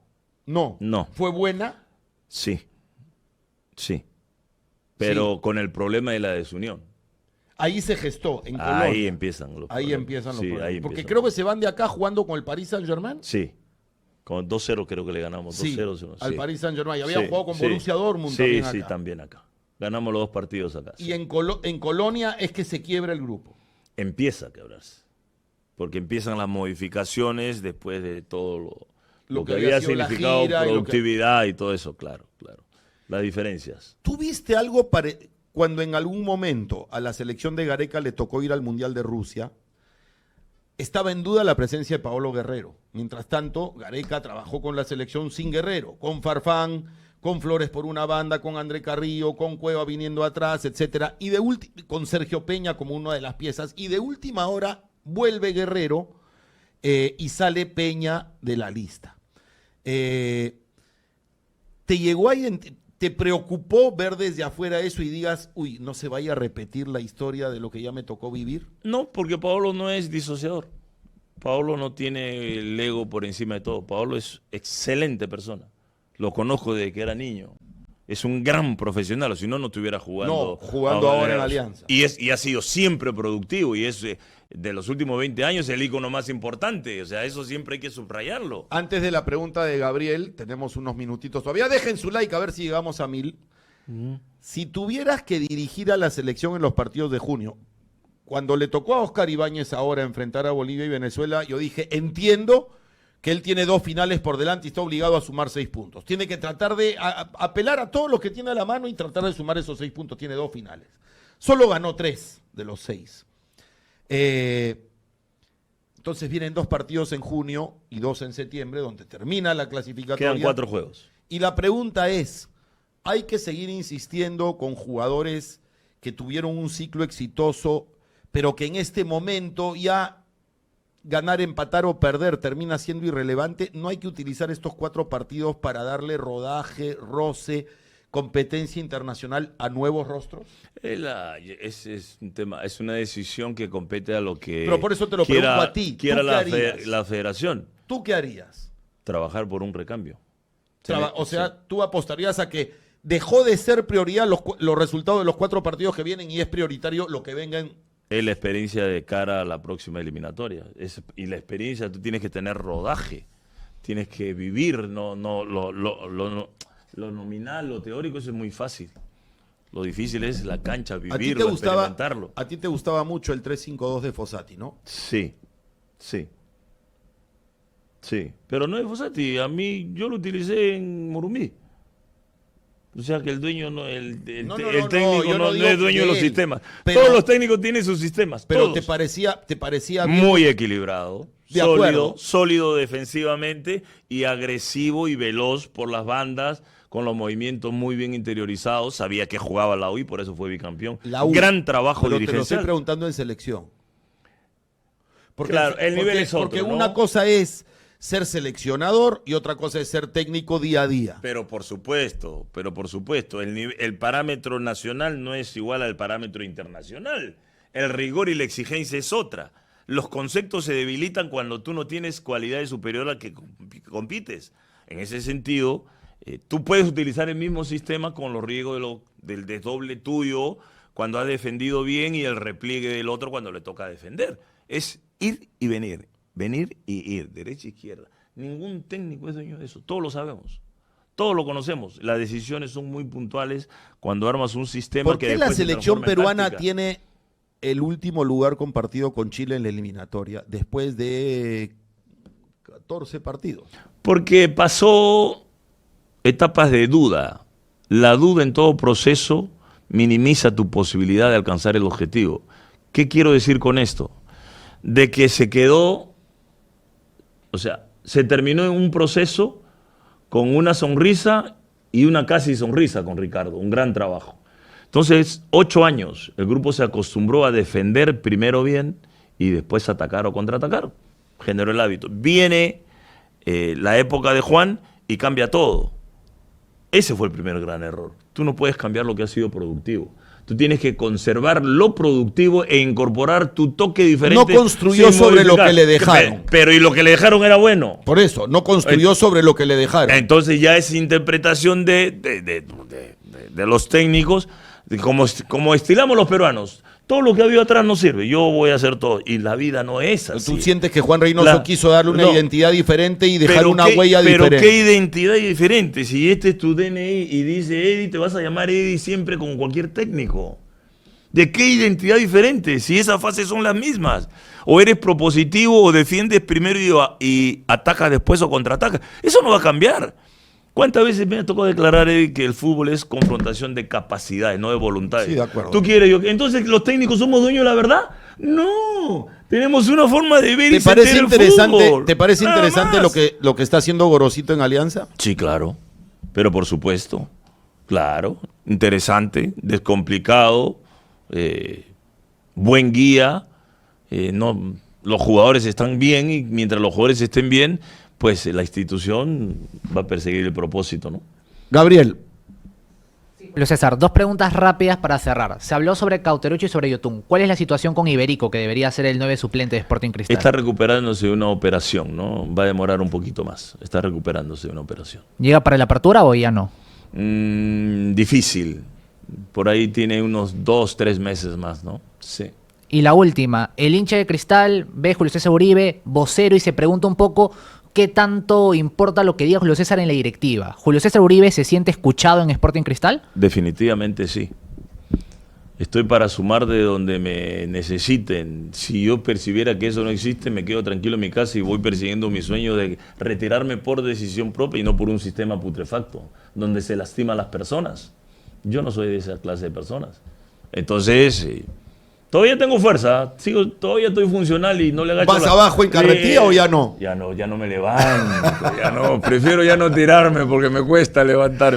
No. No. ¿Fue buena? Sí. Sí. pero con el problema de la desunión. Ahí se gestó, en Colonia. Ahí empiezan los Ahí problemas. empiezan los Sí, problemas. ahí Porque empiezan. creo que se van de acá jugando con el Paris Saint-Germain. Sí, con 2-0 creo que le ganamos. Sí, 2-0. al sí. Paris Saint-Germain. Y habían Sí, jugado con sí. Borussia Dortmund Sí, también acá. sí, también acá. Ganamos los 2 partidos acá. Y sí. en Colonia es que se quiebra el grupo. Empieza a quebrarse. Porque empiezan las modificaciones después de todo lo que había sido la significado gira y lo que- productividad y todo eso, claro. Las diferencias. ¿Tú viste algo cuando en algún momento a la selección de Gareca le tocó ir al Mundial de Rusia? Estaba en duda la presencia de Paolo Guerrero. Mientras tanto, Gareca trabajó con la selección sin Guerrero, con Farfán, con Flores por una banda, con André Carrillo, con Cueva viniendo atrás, etcétera, y con Sergio Peña como una de las piezas. Y de última hora vuelve Guerrero y sale Peña de la lista. ¿Te llegó a ¿Te preocupó ver desde afuera eso y digas, uy, no se vaya a repetir la historia de lo que ya me tocó vivir? No, porque Paolo no es disociador. Paolo no tiene el ego por encima de todo. Paolo es excelente persona. Lo conozco desde que era niño. Es un gran profesional, o si no, no estuviera jugando. No, jugando ahora en Alianza. Y ha sido siempre productivo y es de los últimos 20 años el ícono más importante. O sea, eso siempre hay que subrayarlo. Antes de la pregunta de Gabriel, tenemos unos minutitos todavía. Dejen su like a ver si llegamos a 1000. Si tuvieras que dirigir a la selección en los partidos de junio, cuando le tocó a Oscar Ibáñez ahora enfrentar a Bolivia y Venezuela, yo dije, entiendo que él tiene 2 finales por delante y está obligado a sumar 6 puntos. Tiene que tratar de apelar a todos los que tiene a la mano y tratar de sumar esos 6 puntos. Tiene 2 finales. Solo ganó 3 de los 6. Entonces vienen 2 partidos en junio y 2 en septiembre, donde termina la clasificatoria. Quedan 4 juegos. Y la pregunta es, ¿hay que seguir insistiendo con jugadores que tuvieron un ciclo exitoso, pero que en este momento ya ganar, empatar o perder termina siendo irrelevante? ¿No hay que utilizar estos 4 partidos para darle rodaje, roce, competencia internacional a nuevos rostros? Ese es un tema, es una decisión que compete a lo que Pero por eso te lo quiera, pregunto a ti. ¿Tú quiera qué harías? la federación. ¿Tú qué harías? Trabajar por un recambio. O sea, tú apostarías a que dejó de ser prioridad los resultados de los 4 partidos que vienen y es prioritario lo que venga en... Es la experiencia de cara a la próxima eliminatoria. Y la experiencia, tú tienes que tener rodaje, tienes que vivir, lo nominal, lo teórico, eso es muy fácil. Lo difícil es la cancha, vivirlo, experimentarlo. A ti te gustaba mucho el 3-5-2 de Fossati, ¿no? Sí. Pero no es Fossati, a mí yo lo utilicé en Morumbí. O sea que el dueño no, el técnico yo no digo es dueño de los él, sistemas. pero- Todos los técnicos tienen sus sistemas. Pero todos. te parecía bien? Muy equilibrado, De acuerdo. sólido defensivamente y agresivo y veloz por las bandas, con los movimientos muy bien interiorizados. Sabía que jugaba la U y por eso fue bicampeón. La U, Gran trabajo pero te lo estoy dirigencial. preguntando en selección. Claro, el nivel es otro, Porque ¿no? una cosa es ser seleccionador y otra cosa es ser técnico día a día. Pero por supuesto, el parámetro nacional no es igual al parámetro internacional. El rigor y la exigencia es otra. Los conceptos se debilitan cuando tú no tienes cualidades superiores a las que compites. En ese sentido, tú puedes utilizar el mismo sistema con los riesgos del desdoble tuyo cuando has defendido bien y el repliegue del otro cuando le toca defender. Es ir y venir y ir, derecha e izquierda. Ningún técnico es dueño de eso, todos lo sabemos, todos lo conocemos. Las decisiones son muy puntuales cuando armas un sistema ¿Por que qué la después se selección transforma en peruana táctica. tiene el último lugar compartido con Chile en la eliminatoria después de 14 partidos? Porque pasó etapas de duda. La duda en todo proceso minimiza tu posibilidad de alcanzar el objetivo. ¿Qué quiero decir con esto? De que se quedó, o sea, se terminó en un proceso con una sonrisa y una casi sonrisa con Ricardo, un gran trabajo. Entonces, 8 años, el grupo se acostumbró a defender primero bien y después atacar o contraatacar. Generó el hábito. Viene la época de Juan y cambia todo. Ese fue el primer gran error. Tú no puedes cambiar lo que ha sido productivo. Tú tienes que conservar lo productivo e incorporar tu toque diferente. No construyó sin sobre lo modificar. que le dejaron. Pero y lo que le dejaron era bueno. Por eso, no construyó sobre lo que le dejaron. Entonces ya es interpretación de los técnicos Como estilamos los peruanos, todo lo que ha habido atrás no sirve, yo voy a hacer todo. Y la vida no es así. ¿Tú sientes que Juan Reynoso quiso darle una identidad diferente y dejar una huella pero diferente? ¿qué identidad diferente? Si este es tu DNI y dice Eddie, te vas a llamar Eddie siempre como cualquier técnico. ¿De qué identidad diferente? Si esas fases son las mismas. O eres propositivo o defiendes primero y atacas después o contraatacas. Eso no va a cambiar. ¿Cuántas veces me ha tocado declarar, Eddie, que el fútbol es confrontación de capacidades, no de voluntades? Sí, de acuerdo. ¿Tú quieres yo? Entonces, ¿los técnicos somos dueños de la verdad? No. Tenemos una forma de ver y sentir el fútbol. ¿Te parece Nada interesante más. lo que está haciendo Gorosito en Alianza? Sí, claro. Pero por supuesto. Claro. Interesante, descomplicado, buen guía. Los jugadores están bien y mientras los jugadores estén bien, pues la institución va a perseguir el propósito, ¿no? Gabriel. Julio César, 2 preguntas rápidas para cerrar. Se habló sobre Cauterucho y sobre Yotún. ¿Cuál es la situación con Iberico, que debería ser el 9 suplente de Sporting Cristal? Está recuperándose de una operación, ¿no? Va a demorar un poquito más. Está recuperándose de una operación. ¿Llega para la apertura o ya no? Difícil. Por ahí tiene unos 2-3 meses más, ¿no? Sí. Y la última, el hincha de Cristal ve a Julio César Uribe, vocero, y se pregunta un poco qué tanto importa lo que diga Julio César en la directiva. ¿Julio César Uribe se siente escuchado en Sporting Cristal? Definitivamente sí. Estoy para sumar de donde me necesiten. Si yo percibiera que eso no existe, me quedo tranquilo en mi casa y voy persiguiendo mi sueño de retirarme por decisión propia y no por un sistema putrefacto, donde se lastiman las personas. Yo no soy de esa clase de personas. Entonces, todavía tengo fuerza, todavía estoy funcional y no le agacho. ¿Vas abajo en carretilla o ya no? Ya no me levanto, ya no. Prefiero ya no tirarme porque me cuesta levantarme.